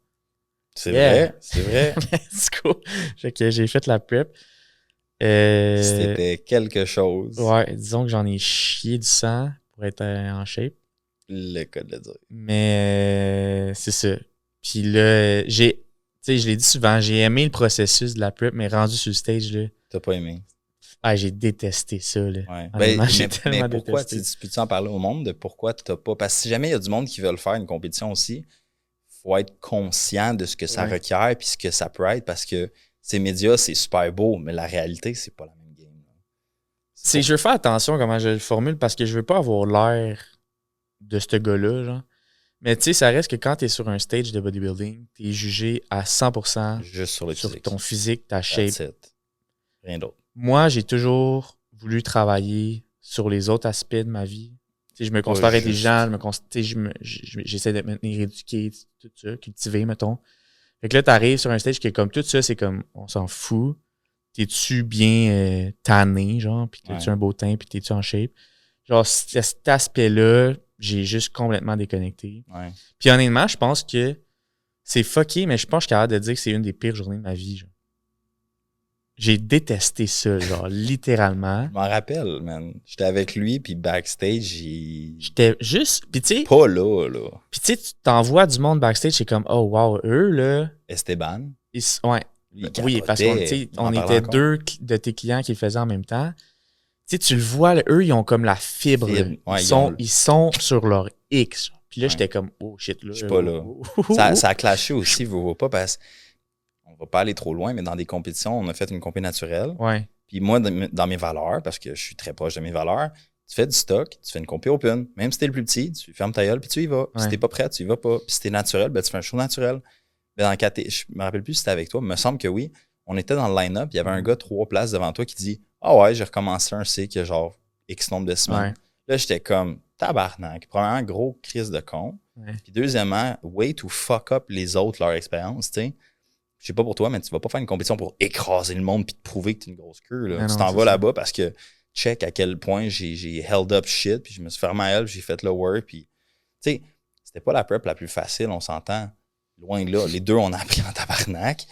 C'est vrai, c'est vrai. Let's go! Fait que j'ai fait la prep. C'était quelque chose. Ouais, disons que j'en ai chié du sang pour être en shape. Le cas de le dire. Mais c'est ça. Puis là, tu sais, je l'ai dit souvent, j'ai aimé le processus de la prep, mais rendu sur le stage, là, T'as pas aimé? j'ai détesté ça, là. Ouais. Honnêtement, Ben, j'ai mais tellement pourquoi, détesté. peux-tu en parler au monde de pourquoi t'as pas... Parce que si jamais il y a du monde qui veut le faire, une compétition aussi, faut être conscient de ce que ça requiert puis ce que ça peut être parce que ces médias, c'est super beau, mais la réalité, c'est pas la même game. Je veux faire attention à comment je le formule parce que je veux pas avoir l'air de ce gars-là, genre. Mais tu sais, ça reste que quand t'es sur un stage de bodybuilding, t'es jugé à 100% juste sur le physique. ton physique, ta shape. Rien d'autre. Moi, j'ai toujours voulu travailler sur les autres aspects de ma vie. Tu sais, je me considère intelligent, j'essaie de me maintenir éduqué, tout ça, cultivé, mettons. Fait que là, t'arrives sur un stage qui est comme tout ça, c'est comme, on s'en fout. T'es-tu bien tanné, genre, pis t'as-tu un beau teint, pis t'es-tu en shape? Genre, cet aspect-là, j'ai juste complètement déconnecté. Ouais. Puis honnêtement, je pense que c'est fucké, mais je pense que je suis capable de dire que c'est une des pires journées de ma vie, genre. J'ai détesté ça, genre, littéralement. Je m'en rappelle, man. J'étais avec lui, puis backstage, J'étais juste... Puis tu sais... Pas là. Puis tu sais, tu t'envoies du monde backstage, c'est comme, oh wow, eux, là... Esteban. Ouais. Oui, parce qu'on était deux de tes clients qui le faisaient en même temps. Tu sais, tu le vois, là, eux, ils ont comme la fibre. Ouais, ils sont sur leur X. Puis là, j'étais comme, oh shit, là. Je suis pas là. Ça a clashé aussi, vous voyez pas, parce qu'on va pas aller trop loin, mais dans des compétitions, on a fait une compé naturelle. Ouais. Puis moi, dans mes valeurs, parce que je suis très proche de mes valeurs, tu fais du stock, tu fais une compé open. Même si t'es le plus petit, tu fermes ta gueule, puis tu y vas. Puis si t'es pas prêt, tu y vas pas. Puis si t'es naturel, ben tu fais un show naturel. Ben dans le cas, je me rappelle plus si c'était avec toi, mais il me semble que oui. On était dans le line-up, il y avait un gars 3 places devant toi qui dit « Ah ouais, j'ai recommencé un cycle, genre X nombre de semaines. » Là, j'étais comme tabarnak. Premièrement, gros crise de con. Puis deuxièmement, way to fuck up les autres, leur expérience, tu sais. Je sais pas pour toi, mais tu vas pas faire une compétition pour écraser le monde puis te prouver que t'es une grosse queue. Là. Tu t'en vas là-bas parce que check à quel point j'ai held up shit, puis je me suis fermé à elle, puis j'ai fait le work, puis tu sais, c'était pas la prep la plus facile, on s'entend. Loin de là. Les deux, on a appris en tabarnak.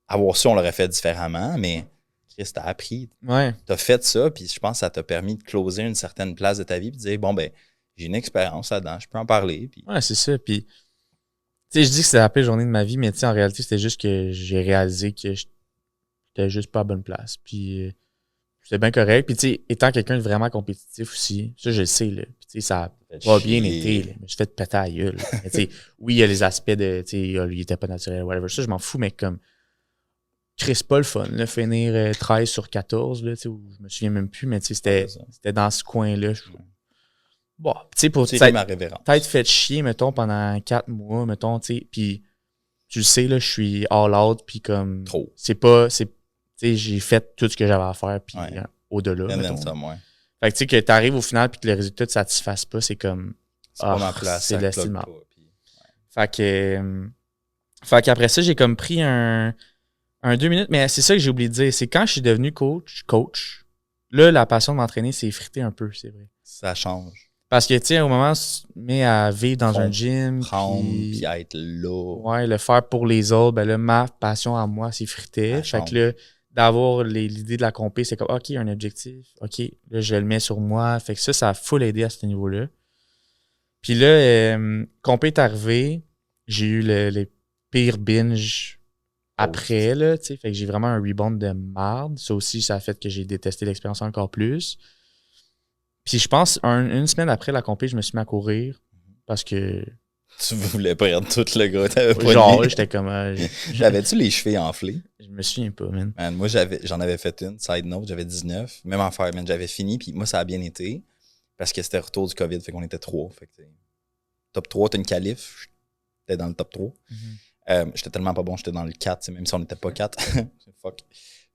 Avoir su, on l'aurait fait différemment, mais Chris, t'as appris. Ouais. T'as fait ça, puis je pense que ça t'a permis de closer une certaine place de ta vie, puis de dire, bon, ben, j'ai une expérience là-dedans, je peux en parler. Puis... Ouais, c'est ça. Puis, tu sais, je dis que c'est la pire journée de ma vie, mais tu sais, en réalité, c'était juste que j'ai réalisé que j'étais juste pas à bonne place. Puis, c'était bien correct. Puis, tu sais, étant quelqu'un de vraiment compétitif aussi, ça, je le sais, là. Puis, tu sais, ça a pas bien été, là. Je me suis fait péter à la gueule. Mais, tu sais, oui, il y a les aspects de, tu sais, il était pas naturel, whatever. Ça, je m'en fous, mais comme, Chris, pas le fun, là, finir 13 sur 14, là, tu sais, je me souviens même plus, mais tu sais, c'était dans ce coin-là. Bon, tu sais, pour peut-être fait chier, mettons, pendant 4 mois, mettons, tu sais, puis tu le sais, là, je suis all out, puis comme, tu sais, j'ai fait tout ce que j'avais à faire, puis au-delà, Fait que tu sais, que t'arrives au final, puis que le résultat te satisfasse pas, c'est comme, c'est pas ma place, c'est de l'estime. Fait qu'après ça, j'ai comme pris un 2 minutes, mais c'est ça que j'ai oublié de dire. C'est quand je suis devenu coach, là, la passion de m'entraîner s'est effritée un peu, c'est vrai. Ça change. Parce que, tu sais, au moment où tu te mets à vivre dans un gym, puis à être là. Ouais, le faire pour les autres, ben là, ma passion à moi s'effritait. Fait que là, d'avoir l'idée de la compé, c'est comme, OK, un objectif. OK, là, je le mets sur moi. Fait que ça a full aidé à ce niveau-là. Puis là, compé est arrivé. J'ai eu les pires binges après, là, tu sais, fait que j'ai vraiment un rebound de marde. Ça aussi, ça a fait que j'ai détesté l'expérience encore plus. Puis je pense, une semaine après la compé, je me suis mis à courir parce que... Tu voulais perdre tout le gras, t'avais pas genre, j'étais comme... J'avais-tu les chevilles enflées? Je me souviens pas, man. Moi, j'en avais fait une, side note, j'avais 19. Même affaire, man, j'avais fini, puis moi, ça a bien été parce que c'était retour du COVID, fait qu'on était 3. Fait que, top 3, t'as une qualif, j'étais dans le top 3. J'étais tellement pas bon, j'étais dans le 4, même si on n'était pas 4. Fuck.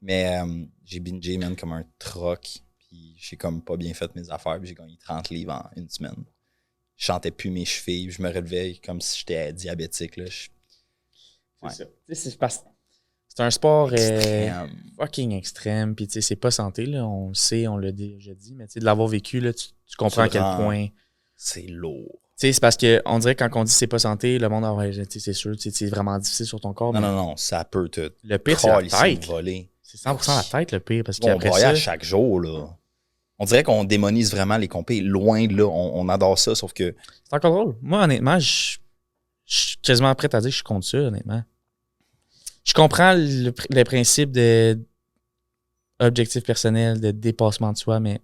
Mais j'ai bingé, man, comme un troc. Puis j'ai comme pas bien fait mes affaires. Puis j'ai gagné 30 livres en une semaine. Je chantais plus mes chevilles. Je me relevais comme si j'étais diabétique. Là. C'est ça. C'est un sport fucking extrême. Puis tu sais, c'est pas santé. Là. On le sait, on l'a déjà dit. Mais tu sais, de l'avoir vécu, là, tu comprends à quel point... C'est lourd. Tu sais, c'est parce qu'on dirait que quand on dit c'est pas santé, le monde, c'est sûr, c'est vraiment difficile sur ton corps. Non, ça peut te... Le pire, c'est la tête. Voler. C'est 100% la tête, le pire. Parce on broyait à chaque jour, là. On dirait qu'on démonise vraiment les compés. Loin de là, on adore ça, sauf que... C'est encore drôle. Moi, honnêtement, je suis quasiment prêt à dire que je suis contre ça, honnêtement. Je comprends le principe de objectif personnel, de dépassement de soi, mais...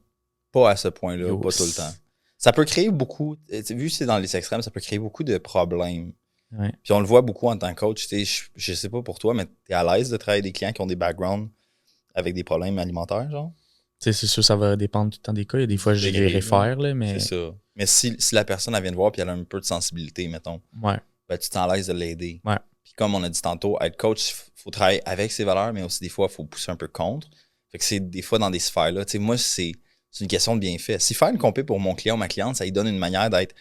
Pas à ce point-là, Yo, pas tout le temps. Ça peut créer beaucoup... Vu que c'est dans les extrêmes, ça peut créer beaucoup de problèmes. Ouais. Puis on le voit beaucoup en tant que coach. Je sais pas pour toi, mais t'es à l'aise de travailler avec des clients qui ont des backgrounds avec des problèmes alimentaires, genre? C'est sûr, ça va dépendre tout le temps des cas. Il y a des fois, je les réfère, là, mais... C'est ça. Mais si la personne, elle vient te voir et elle a un peu de sensibilité, mettons, Ouais. ben, tu t'en l'aise de l'aider. Ouais. Puis comme on a dit tantôt, être coach, il faut travailler avec ses valeurs, mais aussi des fois, il faut pousser un peu contre. Fait que c'est des fois dans des sphères-là. Tu sais, moi, c'est une question de bienfait. Si faire une compé pour mon client ou ma cliente, ça lui donne une manière d'être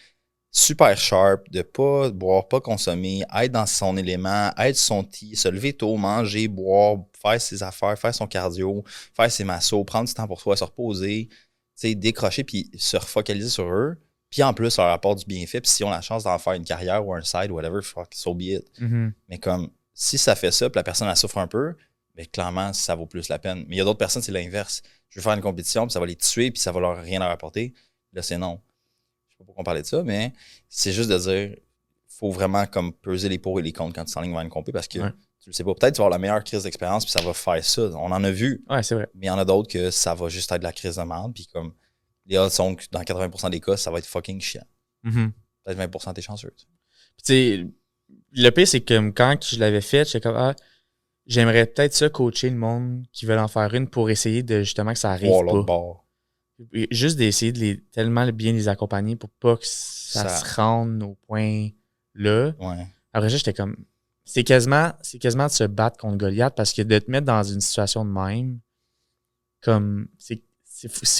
super sharp, de pas boire, pas consommer, être dans son élément, être son petit, se lever tôt, manger, boire, faire ses affaires, faire son cardio, faire ses massos, prendre du temps pour soi, se reposer, tu sais, décrocher puis se refocaliser sur eux. Puis en plus, leur apporte du bienfait. Puis si on a la chance d'en faire une carrière ou un side, whatever, fuck, so be it. Mm-hmm. Mais comme, si ça fait ça, puis la personne, elle souffre un peu, bien clairement, ça vaut plus la peine. Mais il y a d'autres personnes, c'est l'inverse. Je veux faire une compétition, puis ça va les tuer, puis ça va leur rien leur apporter. Là, c'est non. Je sais pas pourquoi on parlait de ça, mais c'est juste de dire, faut vraiment comme peser les pour et les contre quand tu t'enlignes vers une compé, parce que tu le sais pas. Peut-être tu vas avoir la meilleure crise d'expérience, puis ça va faire ça. On en a vu. Ouais, c'est vrai. Mais il y en a d'autres que ça va juste être de la crise de merde, puis comme, les odds sont que dans 80% des cas, ça va être fucking chiant. Mm-hmm. Peut-être 20% t'es chanceux. Tu sais, le pire, c'est que quand je l'avais fait, j'étais comme, j'aimerais peut-être ça coacher le monde qui veulent en faire une pour essayer de justement que ça arrive pas. Bord. Juste d'essayer de tellement bien les accompagner pour pas que ça se rende au point là. Ouais. Après ça, j'étais comme, c'est quasiment de se battre contre Goliath parce que de te mettre dans une situation de même, comme,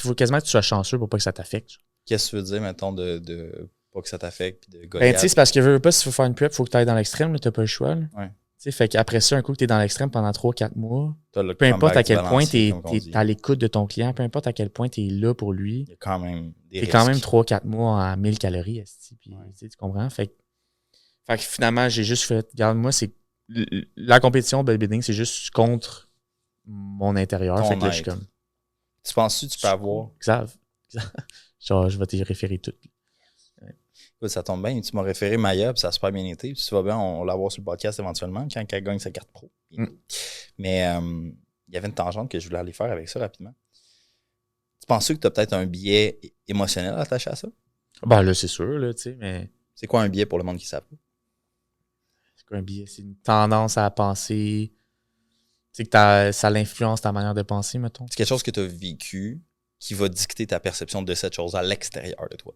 faut quasiment que tu sois chanceux pour pas que ça t'affecte. Qu'est-ce que tu veux dire, mettons, de pas que ça t'affecte puis de Ben, Goliath? tu sais, c'est parce que veux pas, si tu veux faire une prep, faut que tu ailles dans l'extrême, là, t'as pas le choix. Là. Ouais. Tu sais, fait qu'après ça, un coup que t'es dans l'extrême pendant 3-4 mois, Peu importe à quel point t'es à l'écoute de ton client, peu importe à quel point t'es là pour lui, il y a quand même des t'es risques. quand même 3-4 mois à 1000 calories, puis tu comprends? Fait que finalement, j'ai juste fait, regarde, moi, c'est la compétition bodybuilding, c'est juste contre mon intérieur. Fait que là, je suis comme... Tu penses-tu que tu peux avoir... Xav. Genre, je vais te référer tout. Écoute, ça tombe bien, tu m'as référé Maya, puis ça a super bien été. Puis si tu vas bien, on va l'avoir sur le podcast éventuellement, quand elle gagne sa carte pro. Mais il y avait une tangente que je voulais aller faire avec ça rapidement. Tu penses que tu as peut-être un biais émotionnel attaché à ça? Ben là, c'est sûr, là, tu sais, mais... C'est quoi un biais pour le monde qui ne sait pas? C'est quoi un biais? C'est une tendance à penser... Tu sais, que ça l'influence ta manière de penser, mettons. C'est quelque chose que tu as vécu qui va dicter ta perception de cette chose à l'extérieur de toi.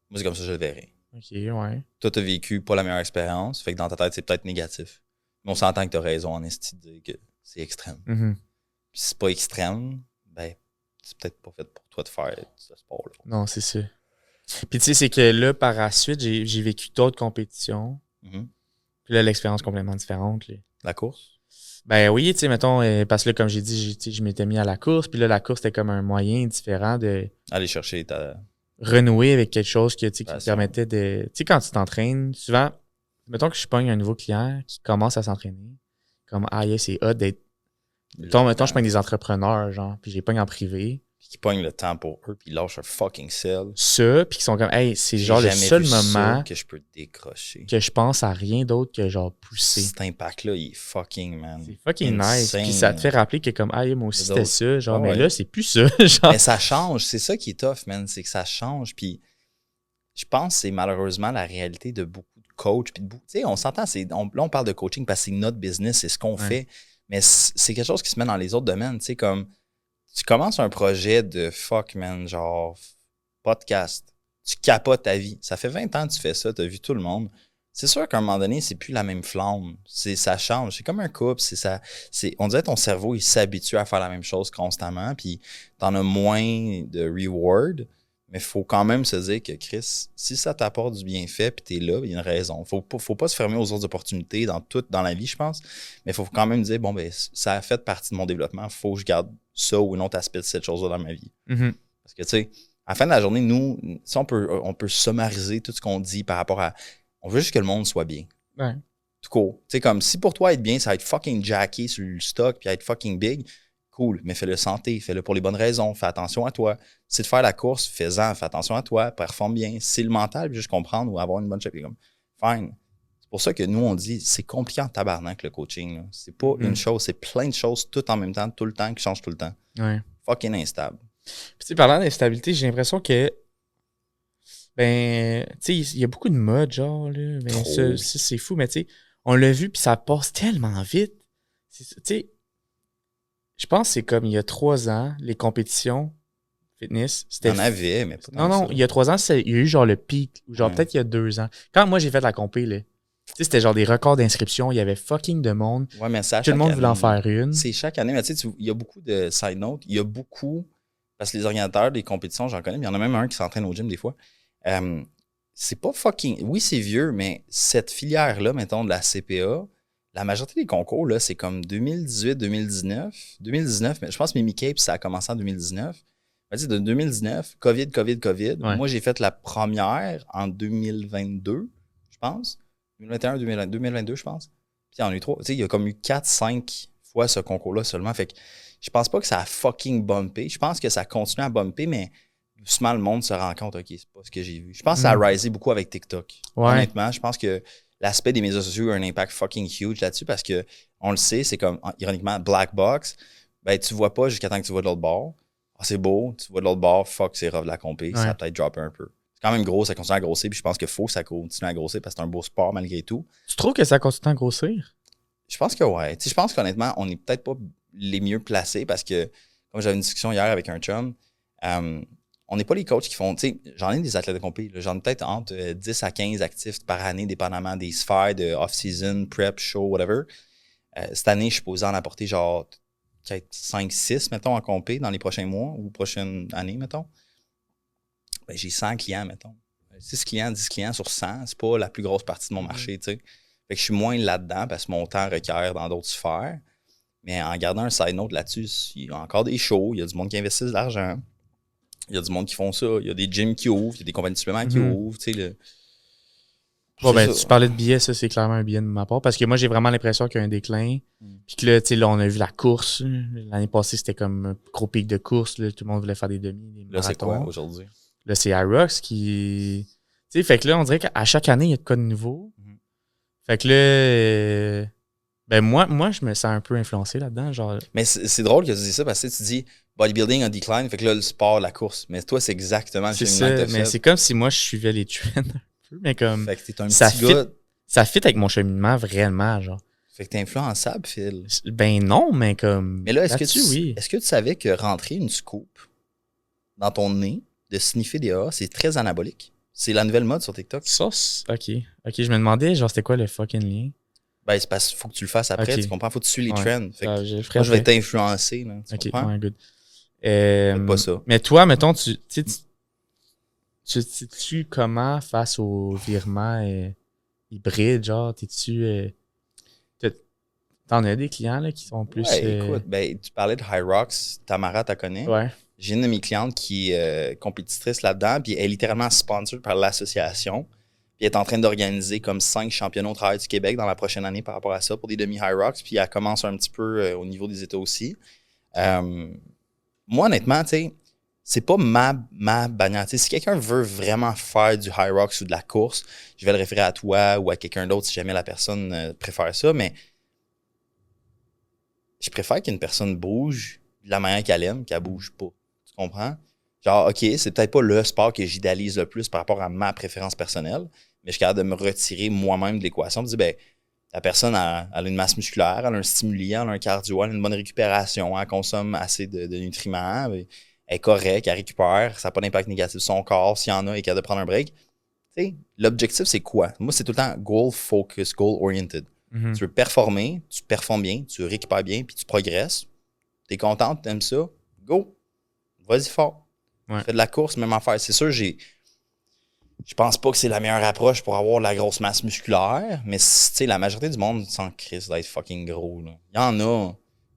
Moi, c'est comme ça que je le verrais. OK, ouais. Toi, tu as vécu pas la meilleure expérience, fait que dans ta tête, c'est peut-être négatif. Mais on s'entend que tu as raison en esti de dire que c'est extrême. Mm-hmm. Puis si c'est pas extrême, ben, c'est peut-être pas fait pour toi de faire ce sport-là. Non, c'est ça. Puis tu sais, c'est que là, par la suite, j'ai vécu d'autres compétitions. Mm-hmm. Puis là, l'expérience complètement différente. Là. La course? Ben oui, tu sais, mettons, parce que là, comme j'ai dit, je m'étais mis à la course. Puis là, la course, c'était comme un moyen différent de... Aller chercher ta... renouer avec quelque chose que, qui Passion. te permettait de... Tu sais, quand tu t'entraînes, souvent, mettons que je pogne un nouveau client qui commence à s'entraîner, comme, c'est hot d'être... Mettons, je pogne des entrepreneurs, genre, puis j'ai pogne en privé. Puis qui pognent le temps pour eux, puis ils lâchent un fucking sell. Ça, puis qui sont comme, c'est genre le seul moment que je peux décrocher. Que je pense à rien d'autre que genre pousser. Cet impact-là, il est fucking, man. C'est fucking insane. Nice. Puis ça te fait rappeler que comme, moi aussi c'était ça. Genre, ouais. Mais là, c'est plus ça. Genre. Mais ça change. C'est ça qui est tough, man. C'est que ça change. Puis je pense que c'est malheureusement la réalité de beaucoup de coachs. Puis tu sais, on s'entend, là, on parle de coaching parce que c'est notre business, c'est ce qu'on fait. Mais c'est quelque chose qui se met dans les autres domaines. Tu sais, comme tu commences un projet de fuck, man, genre podcast. Tu capotes ta vie. Ça fait 20 ans que tu fais ça, tu as vu tout le monde. C'est sûr qu'à un moment donné, c'est plus la même flamme. Ça change. C'est comme un couple. On dirait que ton cerveau, il s'habitue à faire la même chose constamment, puis t'en as moins de reward. Mais il faut quand même se dire que, Chris, si ça t'apporte du bienfait, puis t'es là, il y a une raison. Faut pas se fermer aux autres opportunités dans la vie, je pense. Mais il faut quand même dire, bon, ben, ça a fait partie de mon développement. Il faut que je garde ça ou un autre aspect de cette chose-là dans ma vie. Mm-hmm. Parce que, tu sais, à la fin de la journée, nous, si on peut summariser tout ce qu'on dit par rapport à... On veut juste que le monde soit bien. Ouais. Tout court. Tu sais, comme si pour toi être bien, ça va être fucking jacké sur le stock puis être fucking big, Cool, mais fais-le santé, fais-le pour les bonnes raisons, fais attention à toi. Si c'est de faire la course, fais-en, fais attention à toi, performe bien. Si c'est le mental, juste comprendre ou avoir une bonne shape, comme fine. C'est pour ça que nous, on dit, c'est compliqué en tabarnak le coaching. Là. C'est pas une chose, c'est plein de choses tout en même temps, tout le temps, qui changent tout le temps. Ouais. Fucking instable. Puis, parlant d'instabilité, j'ai l'impression que, ben, tu sais, il y a beaucoup de modes, genre, là. Ben, ça, c'est fou, mais tu sais, on l'a vu, puis ça passe tellement vite. Tu sais, je pense que c'est comme il y a 3 ans, les compétitions fitness. Il y en avait, mais pas Non, non, il y a 3 ans, il y a eu genre le pic, ou genre peut-être il y a 2 ans. Quand moi j'ai fait la compé, là, tu sais, c'était genre des records d'inscription, il y avait fucking de monde. Ouais, mais ça, tout le monde voulait en faire une. C'est chaque année, mais tu sais, il y a beaucoup de side notes, il y a beaucoup, parce que les organisateurs des compétitions, j'en connais, mais il y en a même un qui s'entraîne au gym des fois. C'est pas fucking. Oui, c'est vieux, mais cette filière-là, mettons, de la CPA, la majorité des concours, là, c'est comme 2018, 2019. 2019, mais je pense que Mimi Cape, ça a commencé en 2019. De 2019, COVID. Ouais. Moi, j'ai fait la première en 2022, je pense. 2021, 2022, je pense. Puis il y en a eu 3. Tu sais, il y a comme eu 4-5 fois ce concours-là seulement. Fait que je pense pas que ça a fucking bumpé. Je pense que ça continue à bumper, mais doucement, le monde se rend compte, OK, c'est pas ce que j'ai vu. Je pense que ça a risé beaucoup avec TikTok. Ouais. Honnêtement, je pense que l'aspect des médias sociaux a un impact fucking huge là-dessus parce que on le sait, c'est comme, ironiquement, black box. Ben, tu vois pas jusqu'à temps que tu vois de l'autre bord. Ah, c'est beau, tu vois de l'autre bord, fuck, c'est rough de la compé, ça a peut-être droppé un peu. C'est quand même gros, ça continue à grossir, puis je pense qu'il faut que ça continue à grossir parce que c'est un beau sport malgré tout. Tu trouves que ça continue à grossir? Je pense que ouais. Je pense qu'honnêtement, on n'est peut-être pas les mieux placés parce que, comme j'avais une discussion hier avec un chum, on n'est pas les coachs qui font, tu sais, j'en ai des athlètes de compé, j'en ai peut-être entre 10 à 15 actifs par année, dépendamment des sphères de off-season, prep, show, whatever. Cette année, je suis posé en apporter genre 5-6, mettons, en compé dans les prochains mois ou prochaines années, mettons. Ben, j'ai 100 clients, mettons. 6 clients, 10 clients sur 100, c'est pas la plus grosse partie de mon marché, tu sais. Fait que je suis moins là-dedans parce que mon temps requiert dans d'autres sphères. Mais en gardant un side note là-dessus, il y a encore des shows, il y a du monde qui investit de l'argent, il y a du monde qui font ça, il y a des gyms qui ouvrent, il y a des compagnies de suppléments qui ouvrent, tu sais. Bon, ben, tu parlais de billets, ça, c'est clairement un billet de ma part. Parce que moi, j'ai vraiment l'impression qu'il y a un déclin. Puis que là, tu sais, là, on a vu la course. L'année passée, c'était comme un gros pic de course. Là, tout le monde voulait faire des demi, des marathons. Là, c'est quoi aujourd'hui? Là, c'est Hyrox qui... Tu sais, fait que là, on dirait qu'à chaque année, il y a de quoi de nouveau. Fait que là... ben, moi, je me sens un peu influencé là-dedans. Genre... Mais c'est drôle que tu dis ça parce que tu dis bodybuilding en decline. Fait que là, le sport, la course. Mais toi, c'est exactement le cheminement que t'as fait. Mais c'est comme si moi, je suivais les trends. Mais comme fait que t'es un petit gars. Ça fit avec mon cheminement vraiment, genre. Fait que t'es influençable, Phil. Ben non, mais comme. Mais là, est-ce que tu savais que rentrer une scoop dans ton nez, de sniffer des A, c'est très anabolique? C'est la nouvelle mode sur TikTok. Ça, OK, je me demandais, genre, c'était quoi le fucking lien? Ben, c'est parce qu'il faut que tu le fasses après, tu comprends? Faut que tu suis les trends. Fait que moi, je vais t'influencer, là. Tu comprends? Ouais, good. Pas ça. Mais toi, mettons, tu sais-tu comment face au virement hybride, genre, t'es-tu... t'en as des clients là, qui sont plus... Ouais, écoute, ben, tu parlais de Hyrox, Tamara, t'as connais? Ouais. J'ai une de mes clientes qui est compétitrice là-dedans, puis elle est littéralement sponsored par l'association. Puis elle est en train d'organiser comme 5 championnats au travail du Québec dans la prochaine année par rapport à ça pour des demi-Hyrox, puis elle commence un petit peu au niveau des États aussi. Moi, honnêtement, tu sais, c'est pas ma bannière. T'sais, si quelqu'un veut vraiment faire du Hyrox ou de la course, je vais le référer à toi ou à quelqu'un d'autre si jamais la personne préfère ça. Mais je préfère qu'une personne bouge de la manière qu'elle aime, qu'elle bouge pas. Tu comprends? Genre, OK, c'est peut-être pas le sport que j'idéalise le plus par rapport à ma préférence personnelle, mais je suis capable de me retirer moi-même de l'équation. Je me dis, ben, la personne elle a une masse musculaire, elle a un stimuli, elle a un cardio, elle a une bonne récupération, elle consomme assez de nutriments, elle est correcte, elle récupère, ça n'a pas d'impact négatif sur son corps, s'il y en a, elle est capable de prendre un break. Tu sais, l'objectif, c'est quoi? Moi, c'est tout le temps goal focus, goal oriented. Tu veux performer, tu performes bien, tu récupères bien, puis tu progresses. T'es contente, t'aimes ça? Go! Vas-y fort. Ouais. Fais de la course, même affaire. C'est sûr, je pense pas que c'est la meilleure approche pour avoir de la grosse masse musculaire, mais tu sais, la majorité du monde s'en crisse d'être fucking gros. Là. Il y en a.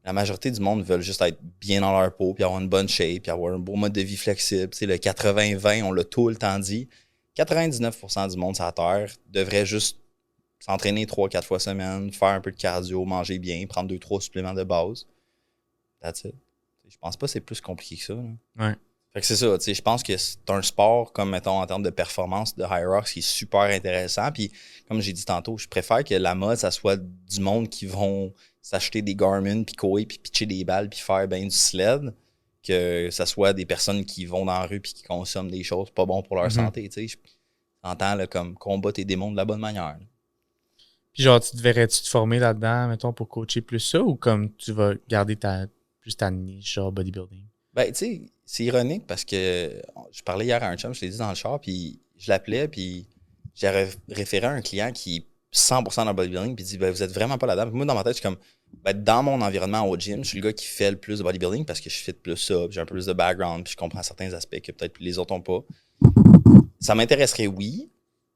La majorité du monde veulent juste être bien dans leur peau, puis avoir une bonne shape, puis avoir un beau mode de vie flexible. Tu sais, le 80-20, on l'a tout le temps dit. 99% du monde sur la Terre devrait juste s'entraîner 3-4 fois semaine, faire un peu de cardio, manger bien, prendre 2-3 suppléments de base. That's it. Je pense pas que c'est plus compliqué que ça. Là. Ouais. Fait que c'est ça, tu sais, je pense que c'est un sport, comme mettons en termes de performance de High Rocks, qui est super intéressant. Puis, comme j'ai dit tantôt, je préfère que la mode, ça soit du monde qui vont s'acheter des Garmin, puis courir, puis pitcher des balles, puis faire ben du sled, que ça soit des personnes qui vont dans la rue puis qui consomment des choses pas bonnes pour leur santé, tu sais. J'entends là, comme combat tes démons de la bonne manière. Là. Puis genre, tu te verrais-tu te former là-dedans, mettons, pour coacher plus ça, ou comme tu vas garder plus ta niche, genre bodybuilding? Ben, tu sais, c'est ironique parce que je parlais hier à un chum, je l'ai dit dans le char, puis je l'appelais, puis j'ai référé à un client qui est 100% dans le bodybuilding, puis il dit, ben, vous êtes vraiment pas là-dedans. Puis moi, dans ma tête, je suis comme, ben, dans mon environnement au gym, je suis le gars qui fait le plus de bodybuilding parce que je fais plus ça, puis j'ai un peu plus de background, puis je comprends certains aspects que peut-être les autres n'ont pas. Ça m'intéresserait, oui.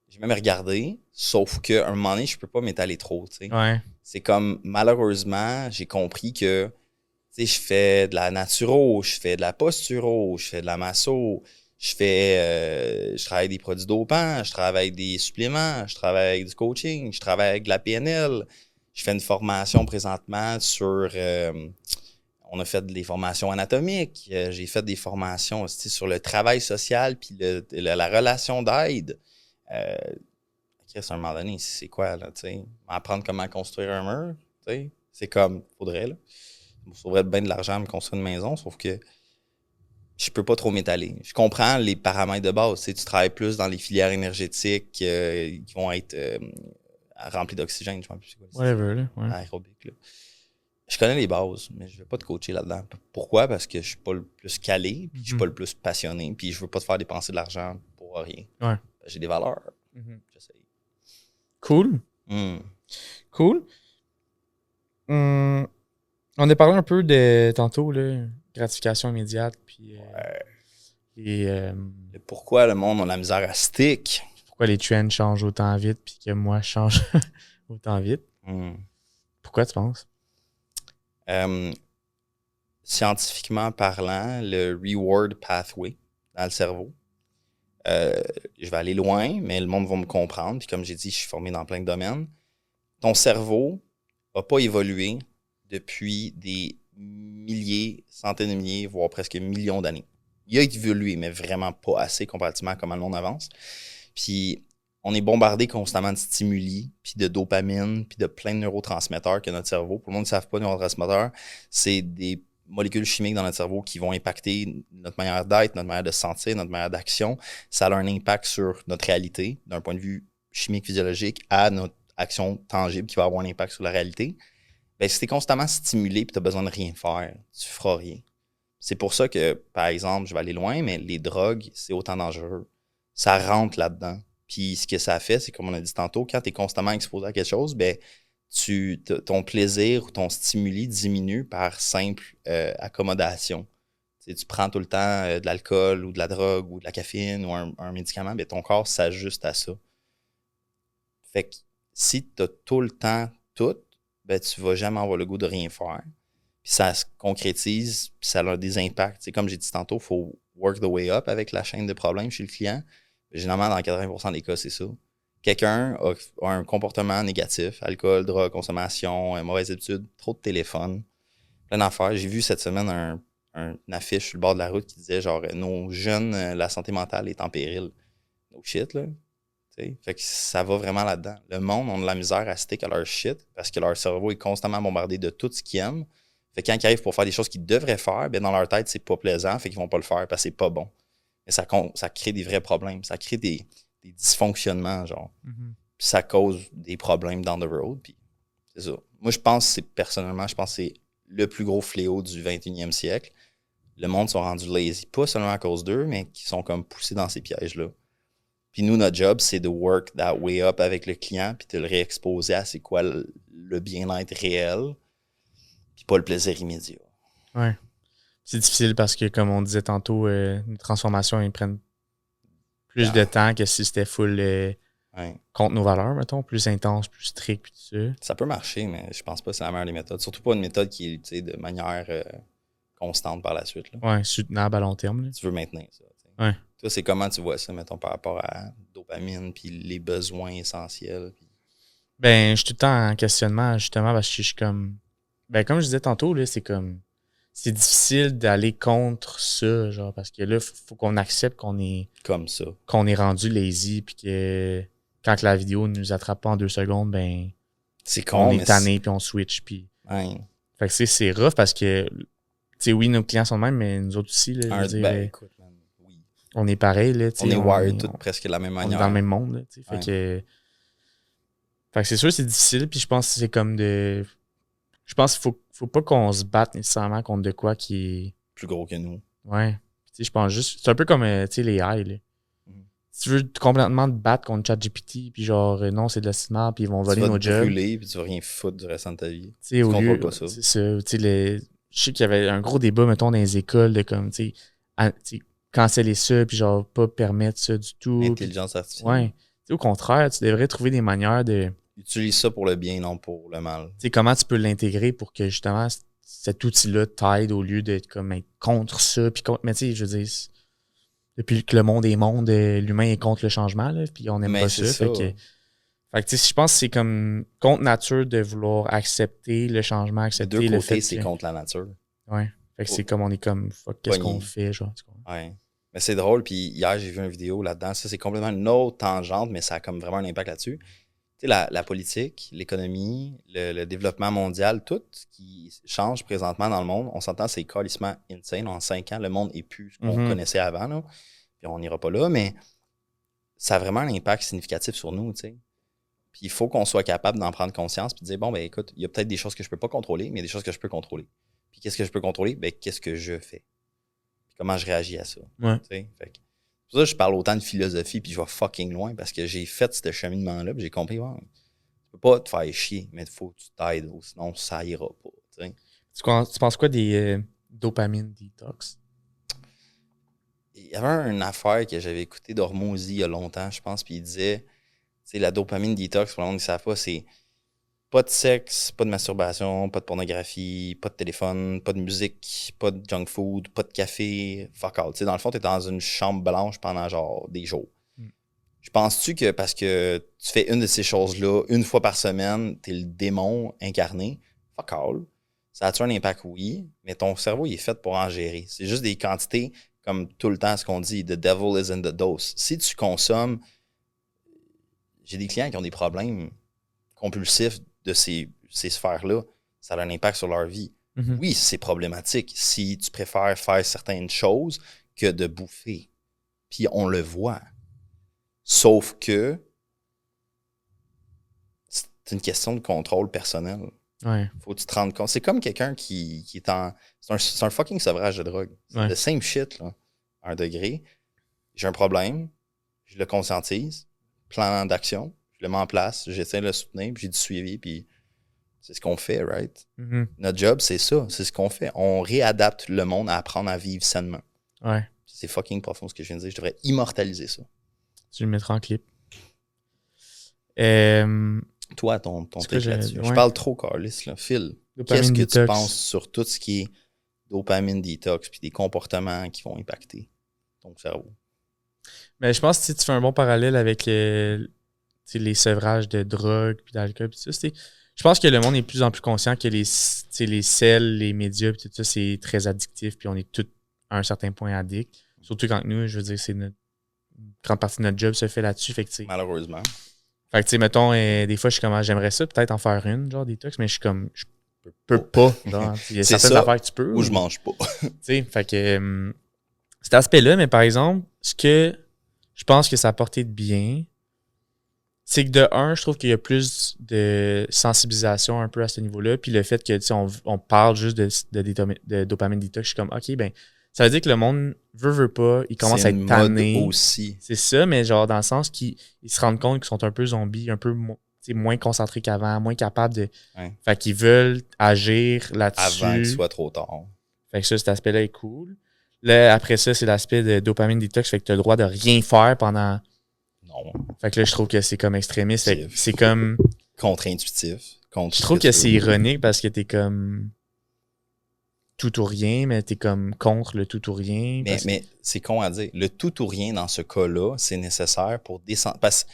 J'ai même regardé, sauf qu'à un moment donné, je peux pas m'étaler trop, tu sais. Ouais. C'est comme, malheureusement, j'ai compris que tu sais, je fais de la naturo, je fais de la posturo, je fais de la masso, je travaille avec des produits dopants, je travaille avec des suppléments, je travaille avec du coaching, je travaille avec de la PNL. Je fais une formation présentement sur, on a fait des formations anatomiques, j'ai fait des formations aussi sur le travail social puis la relation d'aide. À un moment donné, c'est quoi, là, tu sais, apprendre comment construire un mur, tu sais, c'est comme, faudrait, là. Il faudrait bien de l'argent à me construire une maison, sauf que je peux pas trop m'étaler. Je comprends les paramètres de base. Tu sais, tu travailles plus dans les filières énergétiques qui vont être remplies d'oxygène. Je ne sais plus c'est quoi. Whatever, là. Ouais. Aérobique, là. Je connais les bases, mais je ne vais pas te coacher là-dedans. Pourquoi? Parce que je suis pas le plus calé, puis je suis pas le plus passionné, puis je veux pas te faire dépenser de l'argent pour rien. Ouais. J'ai des valeurs. J'essaye. Cool. Cool. On a parlé un peu de tantôt, là, gratification immédiate, puis pourquoi le monde a la misère à stick? Pourquoi les trends changent autant vite, puis que moi, je change autant vite. Pourquoi tu penses? Scientifiquement parlant, le reward pathway dans le cerveau, je vais aller loin, mais le monde va me comprendre. Puis comme j'ai dit, je suis formé dans plein de domaines. Ton cerveau n'a pas évolué depuis des milliers, centaines de milliers, voire presque millions d'années. Il a évolué, mais vraiment pas assez comparativement à comment le monde avance. Puis on est bombardé constamment de stimuli, puis de dopamine, puis de plein de neurotransmetteurs que notre cerveau. Pour le monde qui ne savent pas, neurotransmetteurs, c'est des molécules chimiques dans notre cerveau qui vont impacter notre manière d'être, notre manière de se sentir, notre manière d'action. Ça a un impact sur notre réalité, d'un point de vue chimique, physiologique, à notre action tangible qui va avoir un impact sur la réalité. Bien, si tu es constamment stimulé et tu as besoin de rien faire, tu ne feras rien. C'est pour ça que, par exemple, je vais aller loin, mais les drogues, c'est autant dangereux. Ça rentre là-dedans. Puis ce que ça fait, c'est comme on a dit tantôt, quand tu es constamment exposé à quelque chose, ben ton plaisir ou ton stimuli diminue par simple accommodation. Tu prends tout le temps de l'alcool ou de la drogue ou de la caféine ou un médicament, ben ton corps s'ajuste à ça. Fait que si tu as tout le temps tout, ben tu vas jamais avoir le goût de rien faire. Puis ça se concrétise, puis ça a des impacts. C'est comme j'ai dit tantôt, il faut work the way up avec la chaîne de problèmes chez le client. Généralement, dans 80% des cas, c'est ça. Quelqu'un a un comportement négatif, alcool, drogue, consommation, mauvaise habitude, trop de téléphone, plein d'affaires. J'ai vu cette semaine une affiche sur le bord de la route qui disait genre nos jeunes, la santé mentale est en péril. No shit, là. T'sais. Fait que ça va vraiment là-dedans. Le monde a de la misère à stick à leur shit parce que leur cerveau est constamment bombardé de tout ce qu'ils aiment. Fait que quand ils arrivent pour faire des choses qu'ils devraient faire, ben dans leur tête, c'est pas plaisant, fait qu'ils vont pas le faire parce que c'est pas bon. Mais ça crée des vrais problèmes. Ça crée des dysfonctionnements, genre. Puis ça cause des problèmes down the road. Puis c'est ça. Moi, personnellement, je pense que c'est le plus gros fléau du 21e siècle. Le monde sont rendus lazy. Pas seulement à cause d'eux, mais qui sont comme poussés dans ces pièges-là. Puis nous, notre job, c'est de work that way up avec le client, puis de le réexposer à c'est quoi le bien-être réel, puis pas le plaisir immédiat. Ouais. C'est difficile parce que, comme on disait tantôt, les transformations, ils prennent plus de temps que si c'était full contre nos valeurs, mettons, plus intense, plus strict, puis tout ça. Ça peut marcher, mais je pense pas que c'est la meilleure des méthodes. Surtout pas une méthode qui est utilisée de manière constante par la suite. Là. Ouais, soutenable à long terme. Là. Tu veux maintenir ça. Ouais. Toi, c'est comment tu vois ça, mettons, par rapport à dopamine, puis les besoins essentiels? Puis... Ben, je suis tout le temps en questionnement, justement, parce que je suis comme... Ben, comme je disais tantôt, là, c'est comme... c'est difficile d'aller contre ça, genre, parce que là, faut qu'on accepte Comme ça. qu'on est rendu lazy, puis que quand que la vidéo nous attrape pas en 2 secondes, ben, C'est on con, est mais tanné, puis on switch, puis... ouais. Fait que c'est rough parce que, tu sais, oui, nos clients sont de même, mais nous autres aussi, là, je veux dire, Écoute, man, oui. on est pareil, là, tu sais. On est wired tous presque de la même on est manière. dans le même monde, là, tu sais. Fait que c'est sûr, c'est difficile, puis je pense que c'est comme de... Je pense qu'il faut pas qu'on se batte nécessairement contre de quoi qui est... Plus gros que nous. Ouais. Tu sais, je pense juste... C'est un peu comme, tu sais, les AI, là. Si tu veux complètement te battre contre ChatGPT, puis genre, non, c'est de la cinéma, puis ils vont voler nos Tu vas jobs. te brûler, puis tu vas rien foutre du restant de ta vie. Tu sais, au lieu... pas ça. C'est ça. Tu sais, je sais qu'il y avait un gros débat, mettons, dans les écoles, de comme, tu sais, canceller ça, puis genre, pas permettre ça du tout. L'intelligence artificielle. Ouais. Tu sais, au contraire, tu devrais trouver des manières de... Utilise ça pour le bien, non pour le mal. Tu sais, comment tu peux l'intégrer pour que, justement, cet outil-là t'aide au lieu d'être comme être contre ça, puis contre... Mais tu sais, je veux dire... Depuis que le monde est monde, l'humain est contre le changement, là, puis on n'aime pas ça. Fait que tu sais, je pense que c'est comme contre nature de vouloir accepter le changement, accepter de deux le côtés, fait c'est contre la nature. Ouais. Fait que c'est comme on est comme fuck, qu'est-ce qu'on fait, genre. Ouais. Mais c'est drôle, puis hier, j'ai vu une vidéo là-dedans. Ça, c'est complètement une autre tangente, mais ça a comme vraiment un impact là-dessus. Tu sais, la politique, l'économie, le développement mondial, tout ce qui change présentement dans le monde, on s'entend, c'est calissement insane. En 5 ans, le monde n'est plus ce qu'on connaissait avant, là. Puis on n'ira pas là, mais ça a vraiment un impact significatif sur nous, tu sais. Puis il faut qu'on soit capable d'en prendre conscience puis de dire, bon, ben écoute, il y a peut-être des choses que je peux pas contrôler, mais il y a des choses que je peux contrôler. Puis qu'est-ce que je peux contrôler? Ben, qu'est-ce que je fais? Puis comment je réagis à ça? Ouais. Fait que, pour ça, je parle autant de philosophie, puis je vais fucking loin parce que j'ai fait ce cheminement-là, puis j'ai compris, ouais, tu peux pas te faire chier, mais il faut que tu t'aides, sinon ça ira pas. T'sais. Tu penses quoi des dopamine detox? Il y avait une affaire que j'avais écoutée d'Hormozy il y a longtemps, je pense, puis il disait, la dopamine detox, pour le monde qui ne savent pas, c'est pas de sexe, pas de masturbation, pas de pornographie, pas de téléphone, pas de musique, pas de junk food, pas de café, fuck all. Dans le fond, tu es dans une chambre blanche pendant genre des jours. Je penses-tu que parce que tu fais une de ces choses-là une fois par semaine, tu es le démon incarné? Fuck all. Ça a-tu un impact? Oui, mais ton cerveau, il est fait pour en gérer. C'est juste des quantités, comme tout le temps, ce qu'on dit, the devil is in the dose. Si tu consommes, j'ai des clients qui ont des problèmes compulsifs de ces sphères-là, ça a un impact sur leur vie. Oui, c'est problématique si tu préfères faire certaines choses que de bouffer. Puis on le voit. Sauf que c'est une question de contrôle personnel. Ouais. Faut que tu te rendes compte. C'est comme quelqu'un qui est en... C'est un fucking sevrage de drogue. C'est le same shit, là, à un degré. J'ai un problème, je le conscientise, plan d'action, je le mets en place, j'essaie de le soutenir, puis j'ai du suivi, puis c'est ce qu'on fait, right? Notre job, c'est ça, c'est ce qu'on fait. On réadapte le monde à apprendre à vivre sainement. Ouais. C'est fucking profond ce que je viens de dire. Je devrais immortaliser ça. Tu le mettras en clip. Toi, ton truc là-dessus. Je parle trop, Carlis. Là. Phil, qu'est-ce que tu penses sur tout ce qui est dopamine detox puis des comportements qui vont impacter ton cerveau? Mais je pense que tu fais un bon parallèle avec les sevrages de drogue puis d'alcool puis tout ça. Je pense que le monde est de plus en plus conscient que les selles, les médias puis tout ça, c'est très addictif puis on est tous à un certain point addicts. Surtout quand nous, je veux dire, c'est une grande partie de notre job se fait là-dessus. Fait que, malheureusement. Fait que, tu sais, mettons, des fois, je suis comme, j'aimerais ça, peut-être en faire une, genre, détox, mais je suis comme, je peux pas. Genre, il y a certaines affaires que tu peux. Ou je mange pas. Tu sais, fait que, cet aspect-là, mais par exemple, ce que je pense que ça a apporté de bien, c'est que de un, je trouve qu'il y a plus de sensibilisation un peu à ce niveau-là, puis le fait que, tu sais, on parle juste de dopamine détox, je suis comme, OK, ben, ça veut dire que le monde veut pas, il commence à être tanné. Aussi. C'est ça, mais genre dans le sens qu'ils se rendent compte qu'ils sont un peu zombies, un peu moins concentrés qu'avant, moins capables de... Ouais. Fait qu'ils veulent agir là-dessus. Avant qu'il soit trop tard. Fait que ça, cet aspect-là est cool. Là, après ça, c'est l'aspect de dopamine detox, fait que tu as le droit de rien faire pendant... Non. Fait que là, je trouve que c'est comme extrémiste. C'est comme... Contre-intuitif. Je trouve que c'est ironique parce que t'es comme... tout ou rien, mais t'es comme contre le tout ou rien. Mais c'est con à dire. Le tout ou rien dans ce cas-là, c'est nécessaire pour descendre. Parce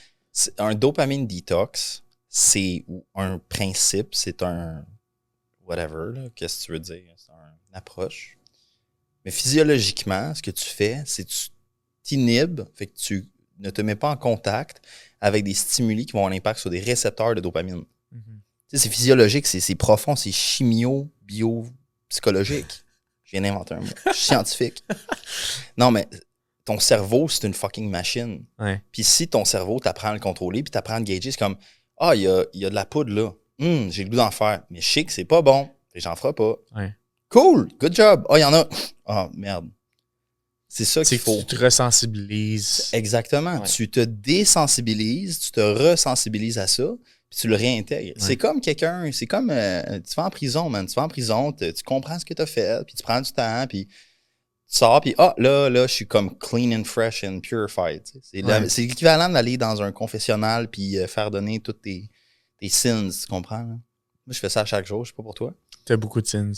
qu'un dopamine detox, c'est un principe, c'est un whatever, qu'est-ce que tu veux dire? C'est un approche. Mais physiologiquement, ce que tu fais, c'est que tu t'inhibes, fait que tu ne te mets pas en contact avec des stimuli qui vont avoir un impact sur des récepteurs de dopamine. Tu sais, c'est physiologique, c'est profond, c'est chimio-bio-psychologique. Je viens d'inventer un mot. Je suis scientifique. Non, mais ton cerveau, c'est une fucking machine. Ouais. Puis si ton cerveau t'apprend à le contrôler, puis t'apprends à le gager, c'est comme « Ah, il y a de la poudre là. J'ai le goût d'en faire. Mais je sais que c'est pas bon. Et j'en ferai pas. Ouais. Cool, good job. Ah, il y en a. Ah, merde. » C'est ça qu'il faut. Tu te ressensibilises. Exactement. Ouais. Tu te désensibilises, tu te resensibilises à ça, puis tu le réintègres. Ouais. C'est comme quelqu'un, c'est comme, tu vas en prison, man. Tu vas en prison, tu comprends ce que tu as fait, puis tu prends du temps, puis tu sors, puis là, je suis comme clean and fresh and purified. C'est c'est l'équivalent d'aller dans un confessionnal puis faire donner toutes tes sins, tu comprends? Là? Moi, je fais ça chaque jour, je sais pas pour toi. T'as beaucoup de sins.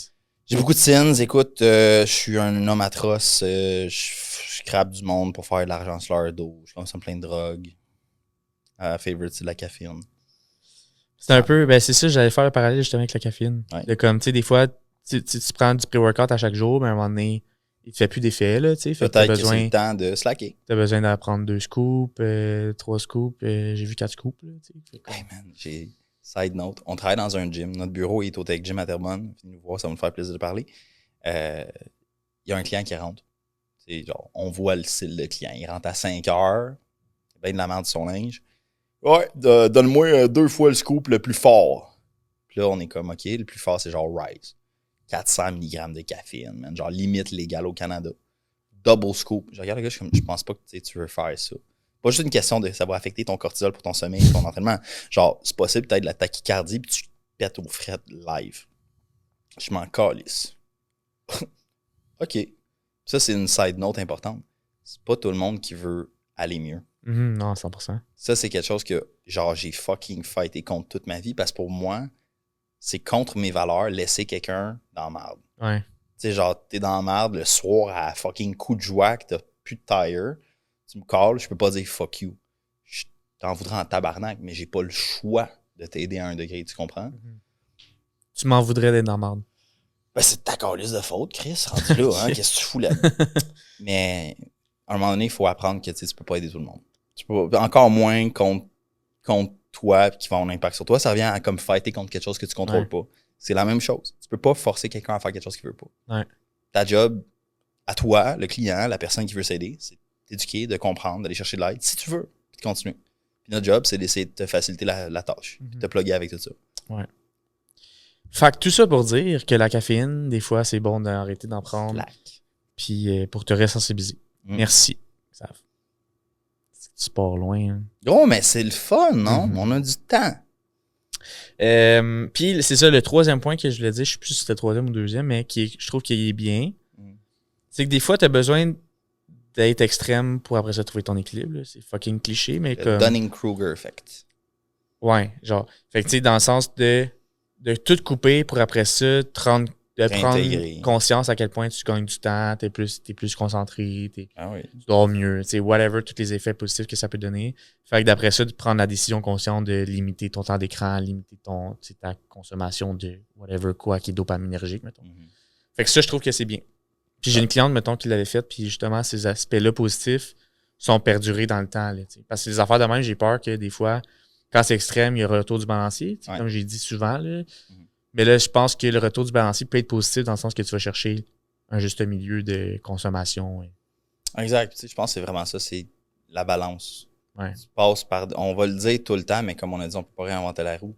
J'ai beaucoup de sins. Écoute, je suis un homme atroce. Je crappe du monde pour faire de l'argent sur leur dos. Je consomme plein de drogues. Favorite, c'est de la caféine. C'est un peu, ben c'est ça, j'allais faire le parallèle justement avec la caféine. Ouais. De comme, tu sais, des fois, tu prends du pré-workout à chaque jour, mais à un moment donné, il te fait plus d'effet, là, tu sais. Fait que Peut-être que c'est le temps de slacker. T'as besoin d'en prendre 2 scoops, 3 scoops, j'ai vu 4 scoops, là, tu sais. Hey man, side note, on travaille dans un gym. Notre bureau est au Tech Gym à Terrebonne. Venez nous voir, ça va nous faire plaisir de parler. Il y a un client qui rentre. C'est genre, on voit le style de client. Il rentre à 5 heures. Il a bien de la merde de son linge. Ouais, donne-moi 2 fois le scoop le plus fort. Puis là, on est comme, OK, le plus fort, c'est genre Rise. 400 mg de caféine, man. Genre limite légal au Canada. Double scoop. Je regarde le gars, je suis comme, je pense pas que tu veux faire ça. Pas juste une question de ça va affecter ton cortisol pour ton sommeil, ton entraînement. Genre, c'est possible peut-être de la tachycardie puis tu pètes aux frettes live. Je m'en calisse. OK. Ça, c'est une side note importante. C'est pas tout le monde qui veut aller mieux. Non, 100%. Ça, c'est quelque chose que, genre, j'ai fucking fighté contre toute ma vie parce que pour moi, c'est contre mes valeurs laisser quelqu'un dans la merde. Ouais. Tu sais, genre, t'es dans la merde le soir à fucking coup de joie que t'as plus de tire. Tu me calls, je peux pas dire fuck you. Je t'en voudrais en tabarnak, mais j'ai pas le choix de t'aider à 1 degré, tu comprends? Tu m'en voudrais d'être dans la merde. Ben, c'est ta calice de faute, Chris, rendu là, hein, qu'est-ce que tu fous là? Mais, à un moment donné, il faut apprendre que tu peux pas aider tout le monde. Tu peux encore moins contre toi qui va avoir un impact sur toi. Ça revient à comme fighter contre quelque chose que tu contrôles pas. C'est la même chose. Tu peux pas forcer quelqu'un à faire quelque chose qu'il veut pas. Ouais. Ta job, à toi, le client, la personne qui veut s'aider, c'est d'éduquer, de comprendre, d'aller chercher de l'aide, si tu veux, puis de continuer. Puis notre job, c'est d'essayer de te faciliter la tâche, de te plugger avec tout ça. Ouais. Fait que tout ça pour dire que la caféine, des fois, c'est bon d'arrêter d'en prendre. Puis pour te ressensibiliser. Merci. Tu pars loin. Hein. Oh, mais c'est le fun, non? On a du temps. Puis c'est ça, le troisième point que je voulais dire, je sais plus si c'était le troisième ou le deuxième, mais je trouve qu'il est bien. C'est que des fois, tu as besoin d'être extrême pour après ça trouver ton équilibre. Là. C'est fucking cliché, mais Le comme... Dunning-Kruger effect. Ouais, genre. Fait que tu sais, dans le sens de tout couper pour après ça prendre conscience à quel point tu gagnes du temps, t'es plus concentré, tu dors mieux, tu sais, whatever, tous les effets positifs que ça peut donner. Fait que d'après ça, de prendre la décision consciente de limiter ton temps d'écran, limiter ta consommation de whatever quoi qui est dopaminergique, mettons. Fait que ça, je trouve que c'est bien. Puis j'ai une cliente, mettons, qui l'avait fait, puis justement, ces aspects-là positifs sont perdurés dans le temps. Là, parce que les affaires de même, j'ai peur que des fois, quand c'est extrême, il y a un retour du balancier, comme j'ai dit souvent. Là. Mais là, je pense que le retour du balancier peut être positif dans le sens que tu vas chercher un juste milieu de consommation. Exact. Tu sais, je pense que c'est vraiment ça, c'est la balance. Ouais. Tu passes par... On va le dire tout le temps, mais comme on a dit, on ne peut pas réinventer la roue.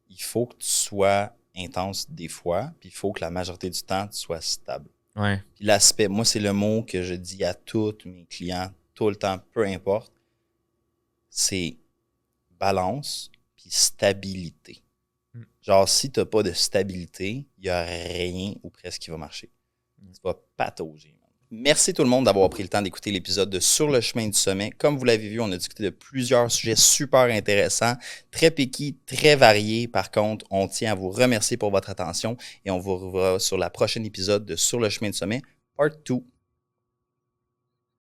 Il faut que tu sois intense des fois, puis il faut que la majorité du temps, tu sois stable. Ouais. Puis l'aspect, moi, c'est le mot que je dis à tous mes clients, tout le temps, peu importe, c'est balance puis stabilité. Genre, si tu n'as pas de stabilité, il n'y a rien ou presque qui va marcher. Tu vas patauger. Merci tout le monde d'avoir pris le temps d'écouter l'épisode de Sur le chemin du sommet. Comme vous l'avez vu, on a discuté de plusieurs sujets super intéressants, très piqués, très variés. Par contre, on tient à vous remercier pour votre attention et on vous revoit sur la prochaine épisode de Sur le chemin du sommet, part 2.